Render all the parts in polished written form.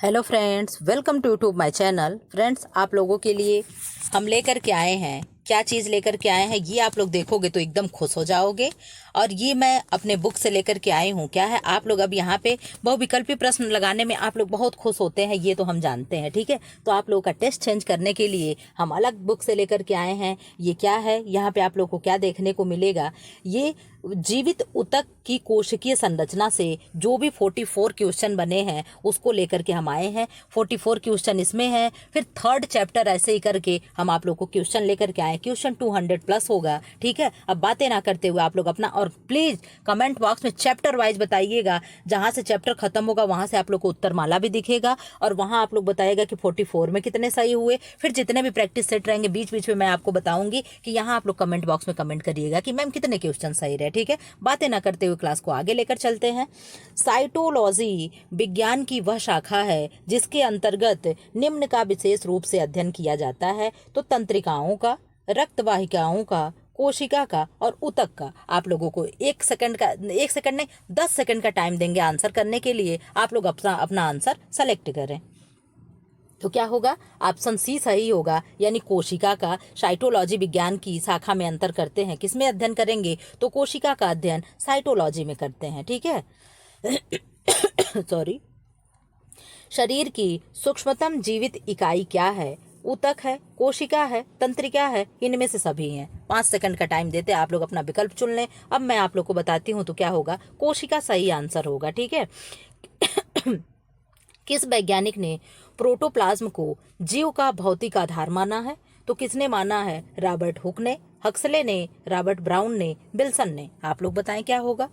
Hello friends, welcome to my channel. Friends, आप लोगों के लिए हम लेकर के आए हैं, क्या चीज़ लेकर के आए हैं ये आप लोग देखोगे तो एकदम खुश हो जाओगे। और ये मैं अपने बुक से लेकर के आई हूँ। क्या है, आप लोग अब यहाँ पे बहुविकल्पी प्रश्न लगाने में आप लोग बहुत खुश होते हैं, ये तो हम जानते हैं। ठीक है, तो आप लोगों का टेस्ट चेंज करने के लिए हम अलग बुक से लेकर के आए हैं। ये क्या है, यहाँ पे आप लोग को क्या देखने को मिलेगा, ये जीवित ऊतक की कोशिकीय संरचना से जो भी 44 क्वेश्चन बने हैं उसको लेकर के हम आए हैं। 44 क्वेश्चन इसमें है, फिर थर्ड चैप्टर ऐसे ही करके हम आप लोग को क्वेश्चन लेकर के आए। क्वेश्चन 200 प्लस होगा। ठीक है, अब बातें ना करते हुए आप लोग अपना, और प्लीज कमेंट बॉक्स में चैप्टर वाइज बताइएगा। जहां से चैप्टर खत्म होगा वहां से आप लोग को उत्तर माला भी दिखेगा, और वहां आप लोग बताइएगा कि 44 में कितने सही हुए। फिर जितने भी प्रैक्टिस सेट रहेंगे बीच बीच में मैं आपको बताऊंगी कि यहाँ आप लोग कमेंट बॉक्स में कमेंट करिएगा कि मैम कितने क्वेश्चन सही रहे। ठीक है, बातें ना करते हुए क्लास को आगे लेकर चलते हैं। साइटोलॉजी विज्ञान की वह शाखा है जिसके अंतर्गत निम्न का विशेष रूप से अध्ययन किया जाता है। तो तंत्रिकाओं का, रक्तवाहिकाओं का, कोशिका का और ऊतक का। आप लोगों को 1 सेकंड नहीं 10 सेकंड का टाइम देंगे आंसर करने के लिए। आप लोग अपना अपना आंसर सेलेक्ट करें। तो क्या होगा, ऑप्शन सी सही होगा, यानी कोशिका का। साइटोलॉजी विज्ञान की शाखा में अंतर करते हैं, किसमें अध्ययन करेंगे, तो कोशिका का अध्ययन साइटोलॉजी में करते हैं। ठीक है सॉरी। शरीर की सूक्ष्मतम जीवित इकाई क्या है, ऊतक है, कोशिका है, तंत्रिका है, इनमें से सभी हैं। 5 सेकंड का टाइम देते आप लोग अपना विकल्प चुन लें। अब मैं आप लोग को बताती हूँ, तो क्या होगा, कोशिका सही आंसर होगा। ठीक है किस वैज्ञानिक ने प्रोटोप्लाज्म को जीव का भौतिक आधार माना है, तो किसने माना है, रॉबर्ट हुक ने, हक्सले ने, रॉबर्ट ब्राउन ने, विल्सन ने। आप लोग बताएं क्या होगा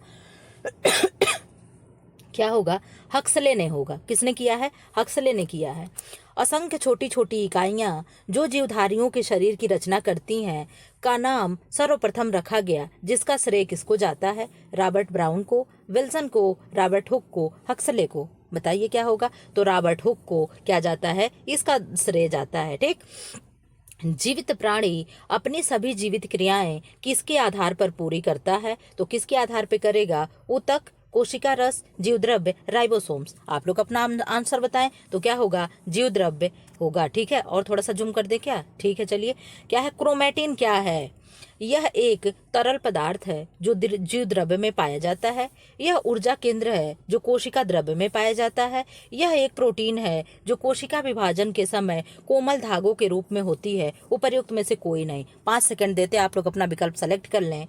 क्या होगा, हक्सले ने होगा। किसने किया है, हक्सले ने किया है। असंख्य छोटी छोटी इकाइयां जो जीवधारियों के शरीर की रचना करती हैं का नाम सर्वप्रथम रखा गया, जिसका श्रेय किसको जाता है, रॉबर्ट ब्राउन को, विल्सन को, रॉबर्ट हुक को, हक्सले को। बताइए क्या होगा, तो रॉबर्ट हुक को क्या जाता है, इसका श्रेय जाता है। ठीक, जीवित प्राणी अपनी सभी जीवित क्रियाएं किसके आधार पर पूरी करता है, तो किसके आधार पर करेगा, ऊतक, कोशिका रस, जीवद्रव्य, राइबोसोम्स। आप लोग अपना आंसर बताएं, तो क्या होगा, जीवद्रव्य होगा। ठीक है, और थोड़ा सा जूम कर दे क्या। ठीक है, चलिए, क्या है, क्रोमैटिन क्या है, यह एक तरल पदार्थ है जो जीव द्रव्य में पाया जाता है। यह ऊर्जा केंद्र है जो कोशिका द्रव्य में पाया जाता है। यह एक प्रोटीन है जो कोशिका विभाजन के समय कोमल धागों के रूप में होती है। उपर्युक्त में से कोई नहीं। 5 सेकंड देते आप लोग अपना विकल्प सेलेक्ट कर लें।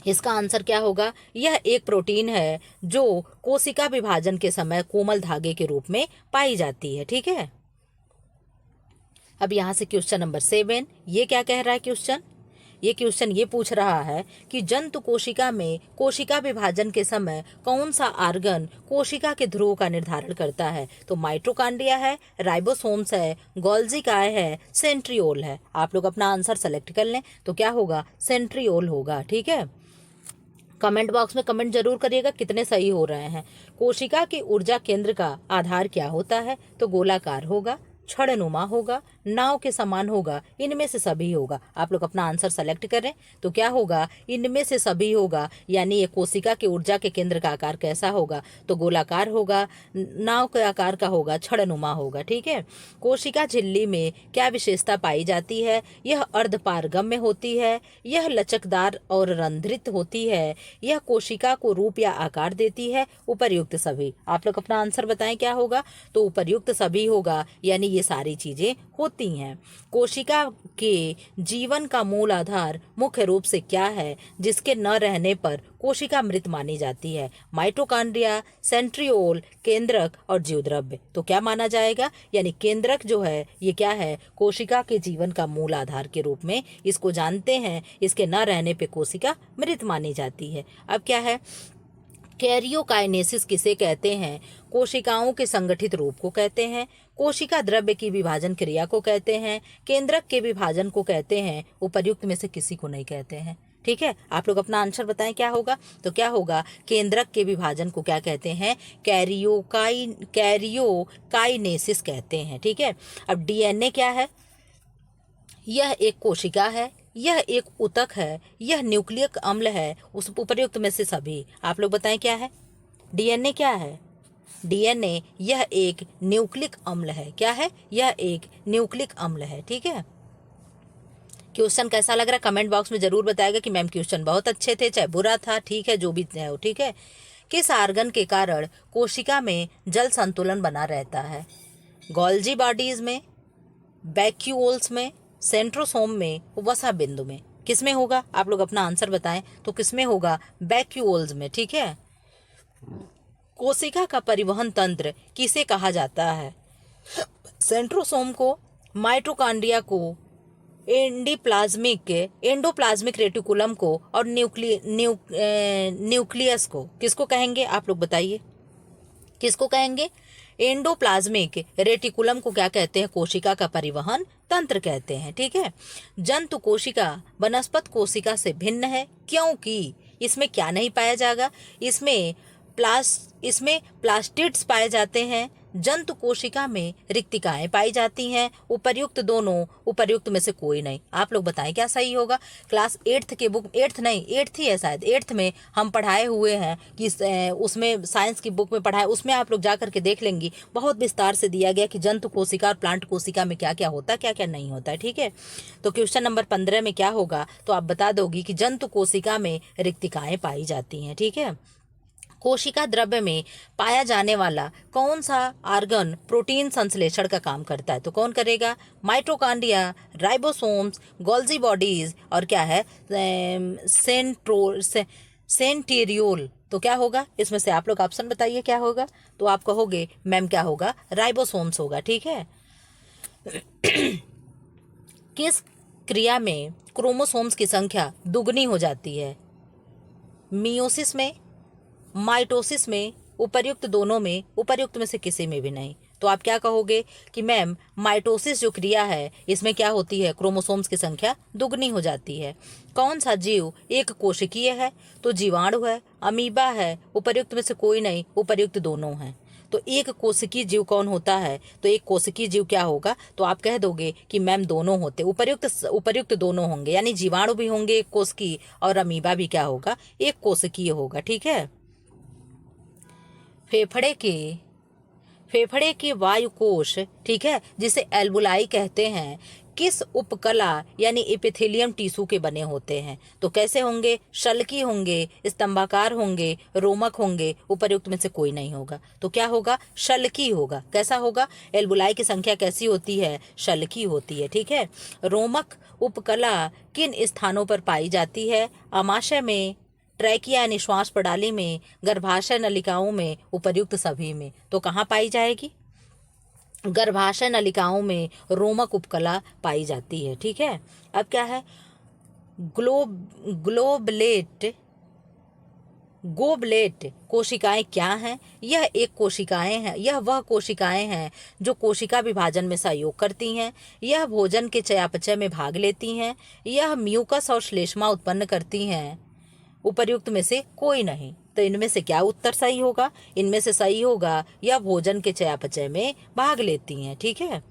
इसका आंसर क्या होगा, यह एक प्रोटीन है जो कोशिका विभाजन के समय कोमल धागे के रूप में पाई जाती है। ठीक है, अब यहाँ से क्वेश्चन नंबर 7, ये क्या कह रहा है क्वेश्चन, ये क्वेश्चन ये पूछ रहा है कि जंतु कोशिका में कोशिका विभाजन के समय कौन सा आर्गन कोशिका के ध्रुव का निर्धारण करता है, तो माइटोकॉन्ड्रिया है, राइबोसोम्स है, गोल्जी काय है, सेंट्रियोल है। आप लोग अपना आंसर सेलेक्ट कर लें, तो क्या होगा, सेंट्रियोल होगा। ठीक है, कमेंट बॉक्स में कमेंट जरूर करिएगा कितने सही हो रहे हैं। कोशिका के ऊर्जा केंद्र का आधार क्या होता है, तो गोलाकार होगा, छड़नुमा होगा, नाव के समान होगा, इनमें से सभी होगा। आप लोग अपना आंसर सेलेक्ट करें, तो क्या होगा, इनमें से सभी होगा, यानी ये कोशिका के ऊर्जा के केंद्र का आकार कैसा होगा, तो गोलाकार होगा, नाव के आकार का होगा, छड़नुमा होगा। ठीक है, कोशिका झिल्ली में क्या विशेषता पाई जाती है, यह अर्धपारगम्य होती है, यह लचकदार और रंध्रित होती है, यह कोशिका को रूप या आकार देती है, उपर्युक्त सभी। आप लोग अपना आंसर बताएं क्या होगा, तो उपर्युक्त सभी होगा, यानी ये सारी चीजें होती हैं। कोशिका के जीवन का मूल आधार मुख्य रूप से क्या है, जिसके न रहने पर कोशिका मृत मानी जाती है, माइटोकॉन्ड्रिया, सेंट्रियोल, केंद्रक और जीवद्रव्य। तो क्या माना जाएगा, यानी केंद्रक जो है ये क्या है, कोशिका के जीवन का मूल आधार के रूप में इसको जानते हैं। इसके न रहने पे कोशिका मृत मानी जाती है। अब क्या है, कैरियोकाइनेसिस किसे कहते हैं, कोशिकाओं के संगठित रूप को कहते हैं, कोशिका द्रव्य की विभाजन क्रिया को कहते हैं, केंद्रक के विभाजन को कहते हैं, उपर्युक्त में से किसी को नहीं कहते हैं। ठीक है, आप लोग अपना आंसर बताएं क्या होगा, तो क्या होगा, केंद्रक के विभाजन को क्या कहते हैं, कैरियोकाइनेसिस कहते हैं। ठीक है, अब डीएनए क्या है, यह एक कोशिका है, यह एक ऊतक है, यह न्यूक्लियक अम्ल है, उस उपर्युक्त में से सभी। आप लोग बताएं क्या है, डीएनए क्या है, डीएनए यह एक न्यूक्लिक अम्ल है। क्या है? यह एक न्यूक्लिक अम्ल है। ठीक है। क्वेश्चन कैसा लग रहा है कमेंट बॉक्स में जरूर बताएगा कि मैम क्वेश्चन बहुत अच्छे थे चाहे बुरा था। ठीक है, जो भी है। ठीक है। किस आर्गन के कारण कोशिका में जल संतुलन बना रहता है? गोल्जी बॉडीज में, वैक्यूल्स में, सेंट्रोसोम में, वसा बिंदु में। किस में होगा? आप लोग अपना आंसर बताएं तो किस में होगा? वैक्यूल्स में। ठीक है। कोशिका का परिवहन तंत्र किसे कहा जाता है? सेंट्रोसोम को, माइटोकॉन्ड्रिया को, एंडोप्लाज्मिक रेटिकुलम को और न्यूक्लियस को। किसको कहेंगे? आप लोग बताइए, किसको कहेंगे? एंडोप्लाज्मिक रेटिकुलम को क्या कहते हैं? कोशिका का परिवहन तंत्र कहते हैं। ठीक है। जंतु कोशिका वनस्पत कोशिका से भिन्न है क्योंकि इसमें क्या नहीं पाया जाएगा? इसमें प्लास्टिड्स पाए जाते हैं। जंतु कोशिका में रिक्तिकाएं पाई जाती हैं। उपर्युक्त में से कोई नहीं। आप लोग बताएं क्या सही होगा? क्लास 8th के बुक, 8th नहीं 8th ही है शायद, 8th में हम पढ़ाए हुए हैं कि उसमें साइंस की बुक में पढ़ाए, उसमें आप लोग जा करके देख लेंगी। बहुत विस्तार से दिया गया कि जंतु कोशिका और प्लांट कोशिका में क्या क्या होता है, क्या क्या नहीं होता है। ठीक है। तो क्वेश्चन नंबर 15 में क्या होगा? तो आप बता दोगी कि जंतु कोशिका में रिक्तिकाएं पाई जाती हैं। ठीक है। कोशिका द्रव्य में पाया जाने वाला कौन सा आर्गन प्रोटीन संश्लेषण का काम करता है? तो कौन करेगा? माइटोकॉन्ड्रिया, राइबोसोम्स, गोल्जी बॉडीज और क्या है? सेंट्रियोल। तो क्या होगा इसमें से? आप लोग ऑप्शन बताइए क्या होगा? तो आप कहोगे मैम क्या होगा? राइबोसोम्स होगा। ठीक है। किस क्रिया में क्रोमोसोम्स की संख्या दुगनी हो जाती है? मियोसिस में, माइटोसिस में, उपर्युक्त दोनों में, उपर्युक्त में से किसी में भी नहीं। तो आप क्या कहोगे कि मैम माइटोसिस जो क्रिया है इसमें क्या होती है? क्रोमोसोम्स की संख्या दुगनी हो जाती है। कौन सा जीव एक कोशिकीय है? तो जीवाणु है, अमीबा है, उपर्युक्त में से कोई नहीं, उपर्युक्त दोनों हैं। तो एक कोशिकीय जीव कौन होता है? तो एक कोशिकीय जीव क्या होगा? तो आप कह दोगे कि मैम दोनों होते, उपर्युक्त दोनों होंगे, यानी जीवाणु भी होंगे एक कोशिकीय और अमीबा भी क्या होगा? एक कोशिकीय होगा। ठीक है। फेफड़े के वायुकोश, ठीक है, जिसे एल्बुलाई कहते हैं, किस उपकला यानी एपिथेलियम टिश्यू के बने होते हैं? तो कैसे होंगे? शल्की होंगे, स्तंभाकार होंगे, रोमक होंगे, उपर्युक्त में से कोई नहीं होगा। तो क्या होगा? शल्की होगा। कैसा होगा? एल्बुलाई की संख्या कैसी होती है? शल्की होती है। ठीक है। रोमक उपकला किन स्थानों पर पाई जाती है? आमाशय में, ट्रैकिया यानी श्वास प्रणाली में, गर्भाशय नलिकाओं में, उपर्युक्त सभी में। तो कहाँ पाई जाएगी? गर्भाशय नलिकाओं में रोमक उपकला पाई जाती है। ठीक है। अब क्या है? गोबलेट कोशिकाएं क्या हैं? यह वह कोशिकाएं हैं जो कोशिका विभाजन में सहयोग करती हैं। यह भोजन के चयापचय में भाग लेती हैं। यह म्यूकस और श्लेष्मा उत्पन्न करती हैं। उपर्युक्त में से कोई नहीं। तो इनमें से क्या उत्तर सही होगा? इनमें से सही होगा यह भोजन के चयापचय में भाग लेती हैं। ठीक है।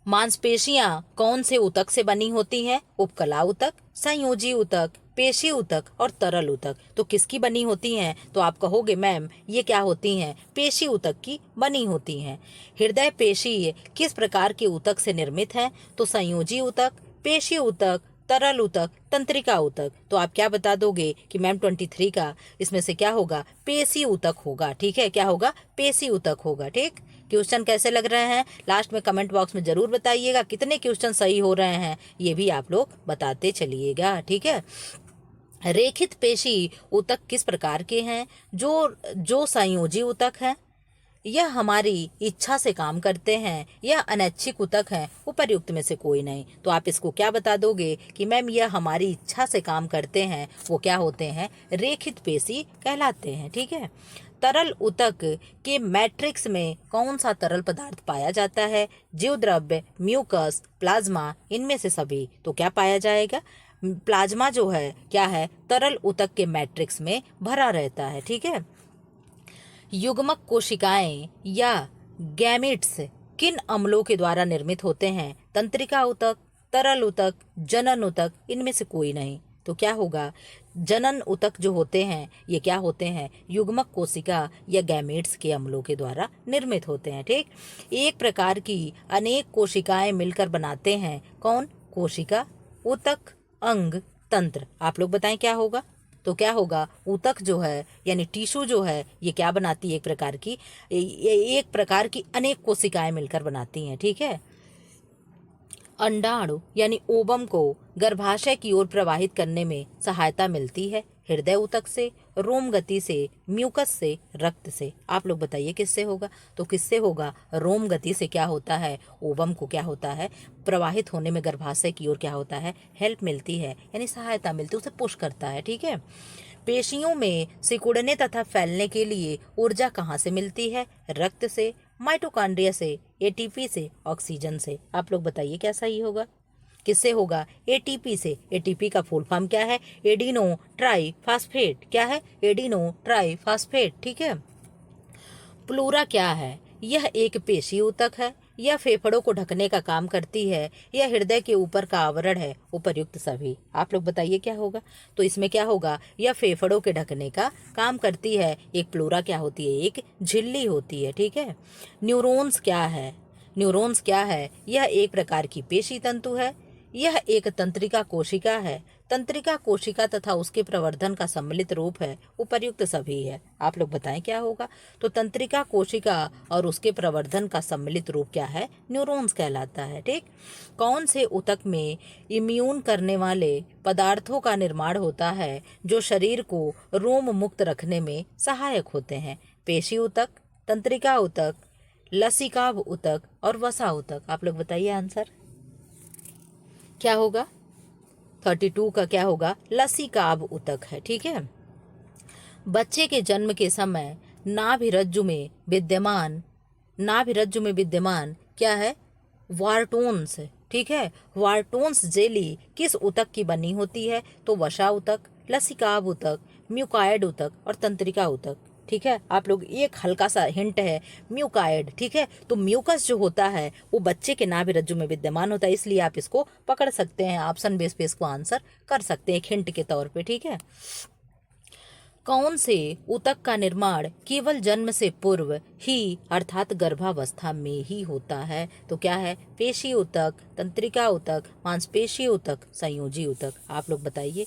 मांसपेशियां कौन से ऊतक से बनी होती हैं? उपकला ऊतक, संयोजी ऊतक, पेशी ऊतक और तरल ऊतक। तो किसकी बनी होती हैं? तो आप कहोगे मैम ये क्या होती हैं? पेशी ऊतक की बनी होती हैं। हृदय पेशी किस प्रकार के ऊतक से निर्मित है? तो संयोजी ऊतक, पेशी ऊतक, तरल ऊतक, तंत्रिका ऊतक। तो आप क्या बता दोगे कि मैम 23 का इसमें से क्या होगा? पेशी ऊतक होगा। ठीक है। क्या होगा? पेशी ऊतक होगा। ठीक। क्वेश्चन कैसे लग रहे हैं लास्ट में कमेंट बॉक्स में जरूर बताइएगा। कितने क्वेश्चन सही हो रहे हैं ये भी आप लोग बताते चलिएगा। ठीक है। रेखित पेशी ऊतक किस प्रकार के हैं? जो संयोजी ऊतक हैं, यह हमारी इच्छा से काम करते हैं, यह अनैच्छिक ऊतक हैं, उपर्युक्त में से कोई नहीं। तो आप इसको क्या बता दोगे कि मैम यह हमारी इच्छा से काम करते हैं, वो क्या होते हैं? रेखित पेशी कहलाते हैं। ठीक है। तरल ऊतक के मैट्रिक्स में कौन सा तरल पदार्थ पाया जाता है? जीव द्रव्य, म्यूकस, प्लाज्मा, इनमें से सभी। तो क्या पाया जाएगा? प्लाज्मा जो है क्या है? तरल ऊतक के मैट्रिक्स में भरा रहता है। ठीक है। युग्मक कोशिकाएं या गैमेट्स किन अम्लों के द्वारा निर्मित होते हैं? तंत्रिका ऊतक, तरल ऊतक, जनन ऊतक, इनमें से कोई नहीं। तो क्या होगा? जनन ऊतक जो होते हैं ये क्या होते हैं, युग्मक कोशिका या गैमेट्स के अम्लों के द्वारा निर्मित होते हैं। ठीक, एक प्रकार की अनेक कोशिकाएं मिलकर बनाते हैं कौन, कोशिका, ऊतक, अंग, तंत्र। आप लोग बताएं क्या होगा, तो क्या होगा, ऊतक जो है यानी टिश्यू जो है ये क्या बनाती है, एक प्रकार की अनेक कोशिकाएं मिलकर बनाती हैं। ठीक है, अंडाणु यानी ओबम को गर्भाशय की ओर प्रवाहित करने में सहायता मिलती है हृदय ऊतक से, रोम गति से, म्यूकस से, रक्त से। आप लोग बताइए किससे होगा, तो किससे होगा, रोम गति से क्या होता है, ओबम को क्या होता है, प्रवाहित होने में गर्भाशय की ओर क्या होता है, हेल्प मिलती है यानी सहायता मिलती है, उसे पुश करता है। ठीक है, पेशियों में सिकुड़ने तथा फैलने के लिए ऊर्जा कहाँ से मिलती है, रक्त से, माइटोकॉन्ड्रिया से, एटीपी से, ऑक्सीजन से। आप लोग बताइए क्या सही होगा, किससे होगा, एटीपी से। एटीपी का फुल फॉर्म क्या है, एडिनो ट्राई फास्फेट। क्या है, एडिनो ट्राई फास्फेट। ठीक है, प्लूरा क्या है, यह एक पेशी ऊतक है, यह फेफड़ों को ढकने का काम करती है, यह हृदय के ऊपर का आवरण है, उपर्युक्त सभी। आप लोग बताइए क्या होगा, तो इसमें क्या होगा, यह फेफड़ों के ढकने का काम करती है। एक प्लूरा क्या होती है, एक झिल्ली होती है। ठीक है, न्यूरॉन्स क्या है, न्यूरॉन्स क्या है, यह एक प्रकार की पेशी तंतु है, यह एक तंत्रिका कोशिका है, तंत्रिका कोशिका तथा उसके प्रवर्धन का सम्मिलित रूप है, उपर्युक्त सभी है। आप लोग बताएं क्या होगा, तो तंत्रिका कोशिका और उसके प्रवर्धन का सम्मिलित रूप क्या है, न्यूरॉन्स कहलाता है। ठीक, कौन से ऊतक में इम्यून करने वाले पदार्थों का निर्माण होता है जो शरीर को रोम मुक्त रखने में सहायक होते हैं, पेशी ऊतक, तंत्रिका ऊतक, लसिकाभ ऊतक और वसा ऊतक। आप लोग बताइए आंसर क्या होगा, 32 का क्या होगा, लसिकाभ ऊतक है। ठीक है, बच्चे के जन्म के समय नाभिरज्जु में विद्यमान क्या है, वार्टोन्स। ठीक है, वार्टोन्स जेली किस ऊतक की बनी होती है, तो वसा ऊतक, लसिकाभ ऊतक, म्यूकायड ऊतक और तंत्रिका ऊतक। ठीक है, आप लोग एक हल्का सा हिंट है, म्यूकायड। ठीक है, तो म्यूकस जो होता है वो बच्चे के नाभिरज्जु में विद्यमान होता है, इसलिए आप इसको पकड़ सकते हैं, ऑप्शन बेस पे इसको आंसर कर सकते हैं एक हिंट के तौर पे। ठीक है, कौन से ऊतक का निर्माण केवल जन्म से पूर्व ही अर्थात गर्भावस्था में ही होता है, तो क्या है, पेशी ऊतक, तंत्रिका ऊतक, मांसपेशी ऊतक, संयोजी ऊतक। आप लोग बताइए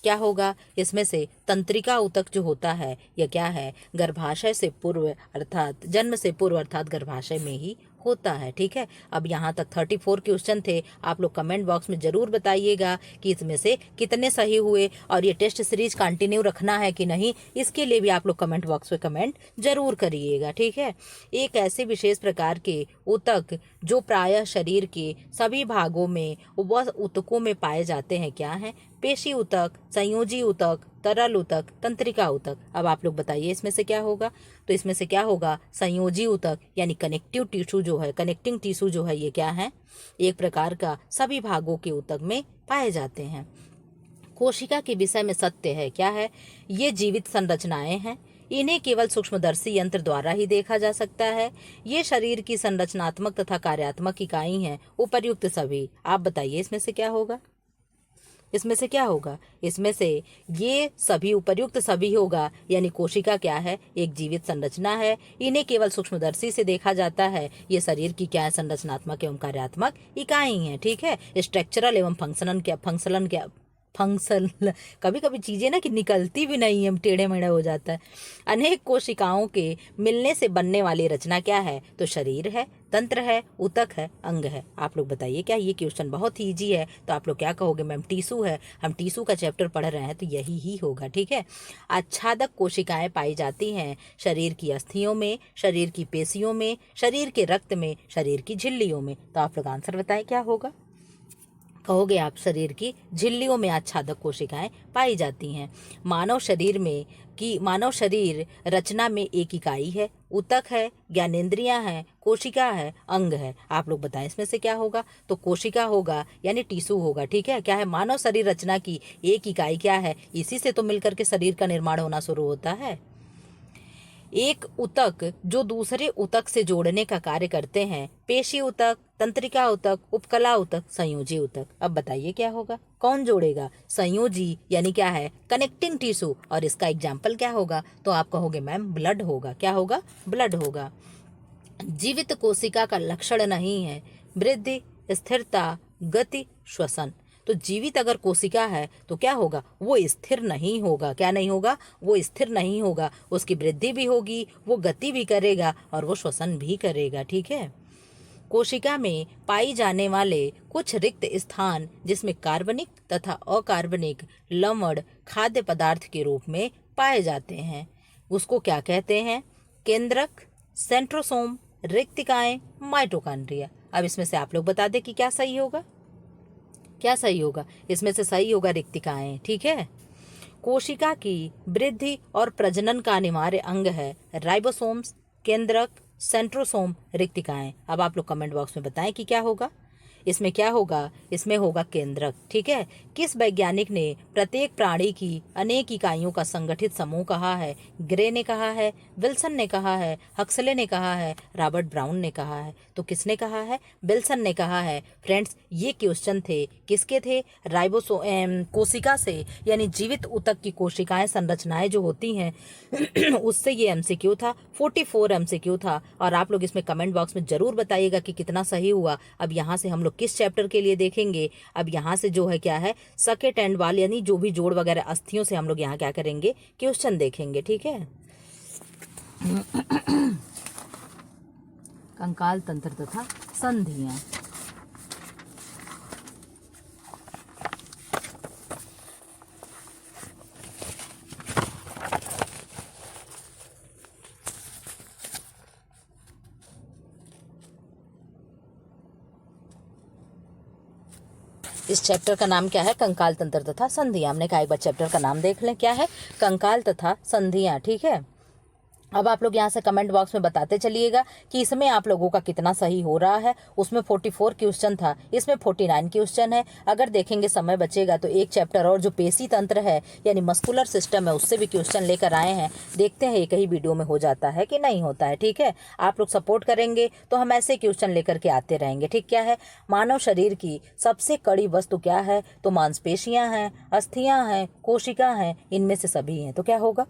क्या होगा, इसमें से तंत्रिका ऊतक जो होता है यह क्या है, गर्भाशय से पूर्व अर्थात जन्म से पूर्व अर्थात गर्भाशय में ही होता है। ठीक है, अब यहाँ तक 34 क्वेश्चन थे। आप लोग कमेंट बॉक्स में ज़रूर बताइएगा कि इसमें से कितने सही हुए और ये टेस्ट सीरीज कंटिन्यू रखना है कि नहीं, इसके लिए भी आप लोग कमेंट बॉक्स में कमेंट जरूर करिएगा। ठीक है, एक ऐसे विशेष प्रकार के ऊतक जो प्रायः शरीर के सभी भागों में व ऊतकों में पाए जाते हैं क्या हैं, पेशी ऊतक, संयोजी ऊतक, तरल ऊतक, तंत्रिका ऊतक। अब आप लोग बताइए इसमें से क्या होगा, तो इसमें से क्या होगा, संयोजी ऊतक यानी कनेक्टिंग टिश्यू जो है ये क्या है, एक प्रकार का सभी भागों के ऊतक में पाए जाते हैं। कोशिका के विषय में सत्य है क्या है, ये जीवित संरचनाएं हैं, इन्हें केवल सूक्ष्मदर्शी यंत्र द्वारा ही देखा जा सकता है, ये शरीर की संरचनात्मक तथा कार्यात्मक इकाई हैं, उपर्युक्त सभी। आप बताइए इसमें से क्या होगा, इसमें से क्या होगा, इसमें से ये सभी उपर्युक्त सभी होगा, यानी कोशिका क्या है, एक जीवित संरचना है, इन्हें केवल सूक्ष्मदर्शी से देखा जाता है, ये शरीर की क्या है, संरचनात्मक एवं कार्यात्मक इकाई है। ठीक है, स्ट्रक्चरल एवं फंक्शनल कभी कभी चीजें ना कि निकलती भी नहीं है, टेढ़े मेढ़े हो जाता है। अनेक कोशिकाओं के मिलने से बनने वाली रचना क्या है, तो शरीर है, तंत्र है, ऊतक है, अंग है। आप लोग बताइए क्या, ये क्वेश्चन बहुत ही ईजी है, तो आप लोग क्या कहोगे, मैम टिश्यू है, हम टिश्यू का चैप्टर पढ़ रहे हैं तो यही ही होगा। ठीक है, आच्छादक कोशिकाएं पाई जाती हैं शरीर की अस्थियों में, शरीर की पेशियों में, शरीर के रक्त में, शरीर की झिल्लियों में। तो आप लोग आंसर बताएं क्या होगा, कहोगे आप शरीर की झिल्लियों में आच्छादक कोशिकाएं पाई जाती हैं। मानव शरीर रचना में एक इकाई है, ऊतक है, ज्ञानेंद्रियां हैं, कोशिका है, अंग है। आप लोग बताएं इसमें से क्या होगा, तो कोशिका होगा यानी टिश्यू होगा। ठीक है, क्या है, मानव शरीर रचना की एक इकाई क्या है, इसी से तो मिलकर के शरीर का निर्माण होना शुरू होता है। एक ऊतक जो दूसरे ऊतक से जोड़ने का कार्य करते हैं। पेशी ऊतक, तंत्रिका ऊतक, उपकला ऊतक, संयोजी ऊतक। अब बताइए क्या होगा, कौन जोड़ेगा? संयोजी यानी क्या है? Connecting tissue. और इसका एग्जाम्पल क्या होगा? तो आप कहोगे मैम ब्लड होगा। क्या होगा? ब्लड होगा। जीवित कोशिका का लक्षण नहीं है वृद्धि, स्थिरता, गति, श्वसन। तो जीवित अगर कोशिका है तो क्या होगा? वो स्थिर नहीं होगा। क्या नहीं होगा? वो स्थिर नहीं होगा। उसकी वृद्धि भी होगी, वो गति भी करेगा और वो श्वसन भी करेगा। ठीक है। कोशिका में पाई जाने वाले कुछ रिक्त स्थान जिसमें कार्बनिक तथा अकार्बनिक लवण खाद्य पदार्थ के रूप में पाए जाते हैं, उसको क्या कहते हैं? केंद्रक, सेंट्रोसोम, रिक्तिकाएं, माइटोकॉन्ड्रिया। अब इसमें से आप लोग बता दें कि क्या सही होगा? क्या सही होगा? इसमें से सही होगा रिक्तिकाएं। ठीक है। कोशिका की वृद्धि और प्रजनन का अनिवार्य अंग है राइबोसोम्स, केंद्रक, सेंट्रोसोम, रिक्तिकाएं। अब आप लोग कमेंट बॉक्स में बताएं कि क्या होगा। इसमें क्या होगा? इसमें होगा केंद्रक। ठीक है। किस वैज्ञानिक ने प्रत्येक प्राणी की अनेक इकाइयों का संगठित समूह कहा है? ग्रे ने कहा है, विल्सन ने कहा है, हक्सले ने कहा है, रॉबर्ट ब्राउन ने कहा है। तो किसने कहा है? विल्सन ने कहा है। फ्रेंड्स, ये क्वेश्चन थे किसके थे? कोशिका से, यानी जीवित ऊतक की कोशिकाएं, संरचनाएं जो होती हैं उससे ये एमसीक्यू था। 44 एमसीक्यू था। और आप लोग इसमें कमेंट बॉक्स में जरूर बताइएगा कि कितना सही हुआ। अब यहाँ से हम लोग किस चैप्टर के लिए देखेंगे? अब यहाँ से जो है क्या है, सकेट एंड वाल, यानी जो भी जोड़ वगैरह अस्थियों से हम लोग यहाँ क्या करेंगे? क्वेश्चन देखेंगे। ठीक है। कंकाल तंत्र तथा संधियां। इस चैप्टर का नाम क्या है? कंकाल तंत्र तथा संधियां। हमने कहा एक बार चैप्टर का नाम देख लें। क्या है? कंकाल तथा संधियां। ठीक है। अब आप लोग यहाँ से कमेंट बॉक्स में बताते चलिएगा कि इसमें आप लोगों का कितना सही हो रहा है। उसमें 44 क्वेश्चन था, इसमें 49 क्वेश्चन है। अगर देखेंगे समय बचेगा तो एक चैप्टर और जो पेशी तंत्र है यानी मस्कुलर सिस्टम है, उससे भी क्वेश्चन लेकर आए हैं। देखते हैं एक ही वीडियो में हो जाता है कि नहीं होता है। ठीक है। आप लोग सपोर्ट करेंगे तो हम ऐसे क्वेश्चन लेकर के आते रहेंगे। ठीक। क्या है? मानव शरीर की सबसे कड़ी वस्तु क्या है? तो मांसपेशियां हैं, अस्थियां हैं, कोशिका हैं, इनमें से सभी हैं। तो क्या होगा?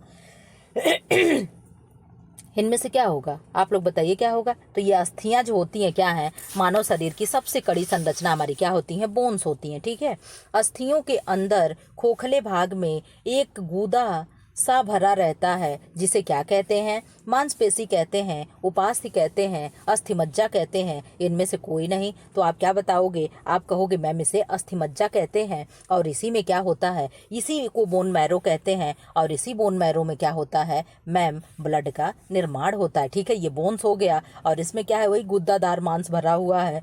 इनमें से क्या होगा? आप लोग बताइए क्या होगा? तो ये अस्थियां जो होती हैं क्या है? मानव शरीर की सबसे कड़ी संरचना हमारी क्या होती है? बोन्स होती हैं। ठीक है। अस्थियों के अंदर खोखले भाग में एक गूदा सा भरा रहता है जिसे क्या कहते हैं? मांसपेशी कहते हैं, उपास्थि कहते हैं, अस्थिमज्जा कहते हैं। इनमें से कोई नहीं। तो आप क्या बताओगे? आप कहोगे मैम इसे अस्थिमज्जा कहते हैं। और इसी में क्या होता है? इसी को बोन मैरो कहते हैं। और इसी बोन मैरो में क्या होता है मैम? ब्लड का निर्माण होता है। ठीक है। ये बोन्स हो गया और इसमें क्या है? वही गुद्दादार मांस भरा हुआ है।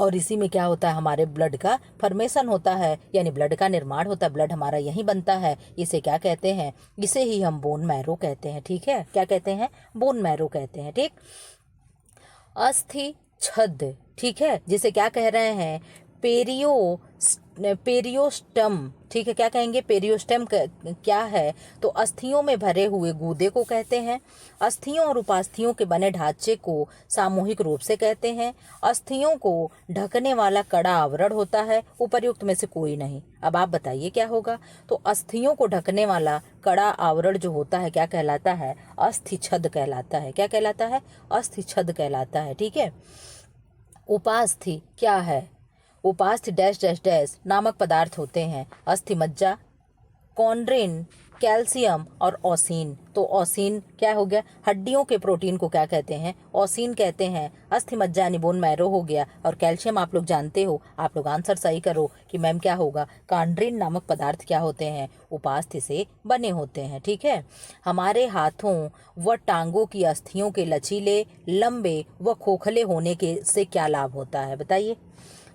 और इसी में क्या होता है? हमारे ब्लड का फॉर्मेशन होता है, यानी ब्लड का निर्माण होता है। ब्लड हमारा यहीं बनता है। इसे क्या कहते हैं? इसे ही हम बोन मैरो कहते हैं। ठीक है। क्या कहते हैं? बोन मैरो कहते हैं। ठीक। अस्थि छद, ठीक है, जिसे क्या कह रहे हैं? पेरियोस्टम। ठीक है। क्या कहेंगे? पेरियोस्टम क्या है? तो अस्थियों में भरे हुए गूदे को कहते हैं। अस्थियों और उपास्थियों के बने ढांचे को सामूहिक रूप से कहते हैं। अस्थियों को ढकने वाला कड़ा आवरण होता है। उपर्युक्त में से कोई नहीं। अब आप बताइए क्या होगा? तो अस्थियों को ढकने वाला कड़ा आवरण जो होता है क्या कहलाता है? अस्थि छद कहलाता है। क्या कहलाता है? अस्थि छद कहलाता है। ठीक है। उपास्थि क्या है? उपास्थि डैश डैश डैश नामक पदार्थ होते हैं। अस्थिमज्जा, कॉन्ड्रिन, कैल्शियम और ओसिन। तो ओसिन क्या हो गया? हड्डियों के प्रोटीन को क्या कहते हैं? ओसिन कहते हैं। अस्थिमज्जा यानी बोन मैरो हो गया। और कैल्शियम आप लोग जानते हो। आप लोग आंसर सही करो कि मैम क्या होगा? कॉन्ड्रिन नामक पदार्थ क्या होते हैं? उपास्थि से बने होते हैं। ठीक है। हमारे हाथों व टांगों की अस्थियों के लचीले, लंबे व खोखले होने के से क्या लाभ होता है? बताइए।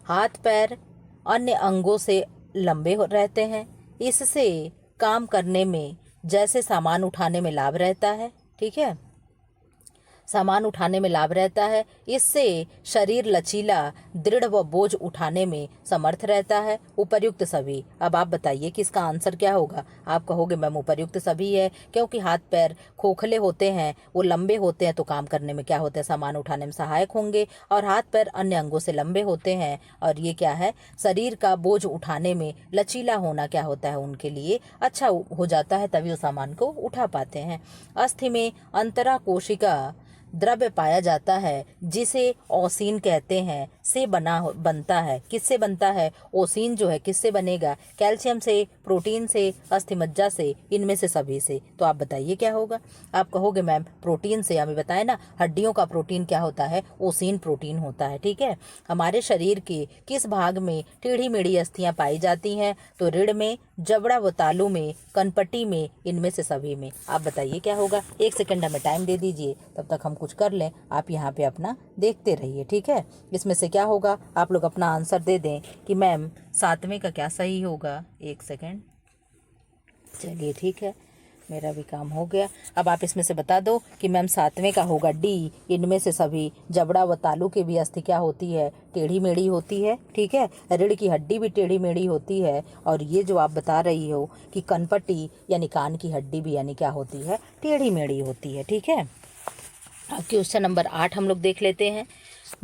हाथ पैर अन्य अंगों से लंबे रहते हैं। इससे काम करने में, जैसे सामान उठाने में लाभ रहता है। ठीक है। सामान उठाने में लाभ रहता है। इससे शरीर लचीला, दृढ़ व बोझ उठाने में समर्थ रहता है। उपर्युक्त सभी। अब आप बताइए कि इसका आंसर क्या होगा। आप कहोगे मैम उपर्युक्त सभी है, क्योंकि हाथ पैर खोखले होते हैं, वो लंबे होते हैं, तो काम करने में क्या होता है, सामान उठाने में सहायक होंगे। और हाथ पैर अन्य अंगों से लंबे होते हैं, और ये क्या है, शरीर का बोझ उठाने में लचीला होना क्या होता है, उनके लिए अच्छा हो जाता है, तभी वो सामान को उठा पाते हैं। अस्थि में अंतरा कोशिका द्रव्य पाया जाता है, जिसे ओसीन कहते हैं, से बनता है। किससे बनता है? ओसीन जो है किससे बनेगा? कैल्शियम से, प्रोटीन से, अस्थिमज्जा से, इनमें से सभी से। तो आप बताइए क्या होगा। आप कहोगे मैम प्रोटीन से, हमें बताए ना, हड्डियों का प्रोटीन क्या होता है, ओसीन प्रोटीन होता है। ठीक है। हमारे शरीर के किस भाग में टेढ़ी मेढ़ी अस्थियां पाई जाती हैं? तो रीढ़ में, जबड़ा व तालू में, कनपट्टी में, इनमें से सभी में। आप बताइए क्या होगा। 1 सेकंड हमें टाइम दे दीजिए, तब तक हम कुछ कर लें। आप यहाँ पे अपना देखते रहिए। ठीक है। इसमें से क्या होगा, आप लोग अपना आंसर दे दें कि मैम 7वें का क्या सही होगा। 1 सेकंड। चलिए ठीक है, मेरा भी काम हो गया। अब आप इसमें से बता दो कि मैम 7वें का होगा डी, इनमें से सभी। जबड़ा व तालू की भी अस्थि क्या होती है, टेढ़ी मेढ़ी होती है। ठीक है। रीढ़ की हड्डी भी टेढ़ी मेढ़ी होती है। और ये जो आप बता रही हो कि कनपट्टी यानी कान की हड्डी भी यानी क्या होती है, टेढ़ी मेढ़ी होती है। ठीक है। अब क्वेश्चन नंबर 8 हम लोग देख लेते हैं।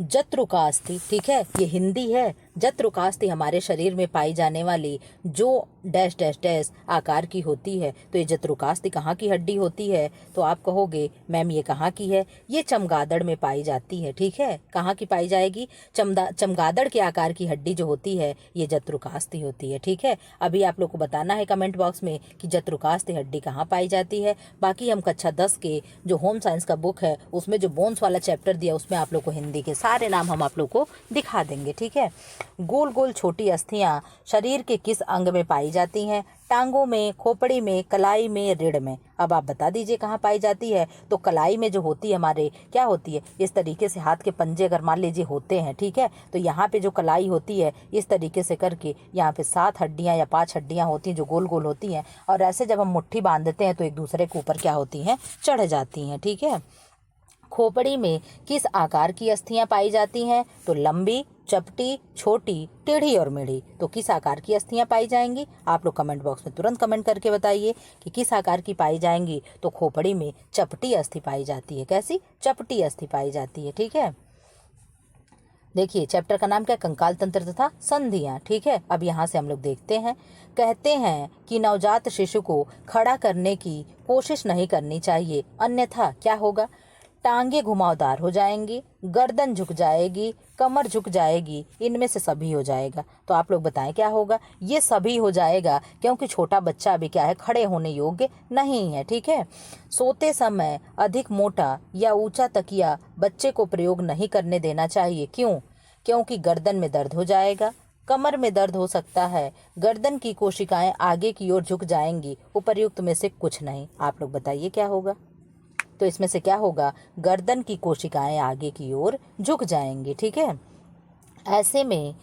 जत्रुकास्थि। ठीक है, ये हिंदी है। जत्रुकास्थि हमारे शरीर में पाई जाने वाली जो डैश डैश डैश आकार की होती है, तो ये जत्रुकास्थि कहाँ की हड्डी होती है? तो आप कहोगे मैम ये कहाँ की है, ये चमगादड़ में पाई जाती है। ठीक है। कहाँ की पाई जाएगी? चमगादड़ के आकार की हड्डी जो होती है, ये जत्रुकास्थि होती है। ठीक है। अभी आप लोग को बताना है कमेंट बॉक्स में कि जत्रुकास्थि हड्डी कहाँ पाई जाती है। बाकी हम कक्षा 10 के जो होम साइंस का बुक है, उसमें जो बोन्स वाला चैप्टर दिया, उसमें आप लोग को हिंदी के सारे नाम हम आप लोग को दिखा देंगे। ठीक है। गोल गोल छोटी अस्थियां शरीर के किस अंग में पाई जाती हैं? टांगों में, खोपड़ी में, कलाई में, रीढ़ में। अब आप बता दीजिए कहाँ पाई जाती है। तो कलाई में जो होती है हमारे, क्या होती है, इस तरीके से हाथ के पंजे अगर मान लीजिए होते हैं। ठीक है। तो यहाँ पे जो कलाई होती है, इस तरीके से करके यहाँ पे 7 हड्डियाँ या 5 हड्डियाँ होती हैं जो गोल गोल होती हैं, और ऐसे जब हम मुट्ठी बांधते हैं तो एक दूसरे के ऊपर क्या होती हैं, चढ़ जाती हैं। ठीक है। खोपड़ी में किस आकार की अस्थियां पाई जाती हैं? तो लंबी, चपटी, छोटी, टेढ़ी और मेढ़ी। तो किस आकार की अस्थियां पाई जाएंगी? आप लोग कमेंट बॉक्स में तुरंत कमेंट करके बताइए कि किस आकार की पाई जाएंगी। तो खोपड़ी में चपटी अस्थि पाई जाती है। कैसी? चपटी अस्थि पाई जाती है। ठीक है। देखिए चैप्टर का नाम क्या? कंकाल तंत्र तथा संधियां। ठीक है। अब यहाँ से हम लोग देखते हैं। कहते हैं कि नवजात शिशु को खड़ा करने की कोशिश नहीं करनी चाहिए, अन्यथा क्या होगा? टांगे घुमावदार हो जाएंगी, गर्दन झुक जाएगी, कमर झुक जाएगी, इनमें से सभी हो जाएगा। तो आप लोग बताएं क्या होगा। ये सभी हो जाएगा, क्योंकि छोटा बच्चा अभी क्या है, खड़े होने योग्य नहीं है। ठीक है। सोते समय अधिक मोटा या ऊंचा तकिया बच्चे को प्रयोग नहीं करने देना चाहिए। क्यों? क्योंकि गर्दन में दर्द हो जाएगा, कमर में दर्द हो सकता है, गर्दन की कोशिकाएं आगे की ओर झुक जाएंगी। उपर्युक्त में से कुछ नहीं। आप लोग बताइए क्या होगा। तो इसमें से क्या होगा? गर्दन की कोशिकाएं आगे की ओर झुक जाएंगी। ठीक है। ऐसे में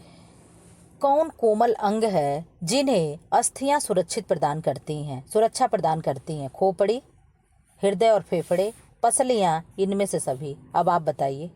कौन कोमल अंग है जिन्हें अस्थियां सुरक्षित प्रदान करती हैं, सुरक्षा प्रदान करती हैं? खोपड़ी, हृदय और फेफड़े, पसलियां, इनमें से सभी। अब आप बताइए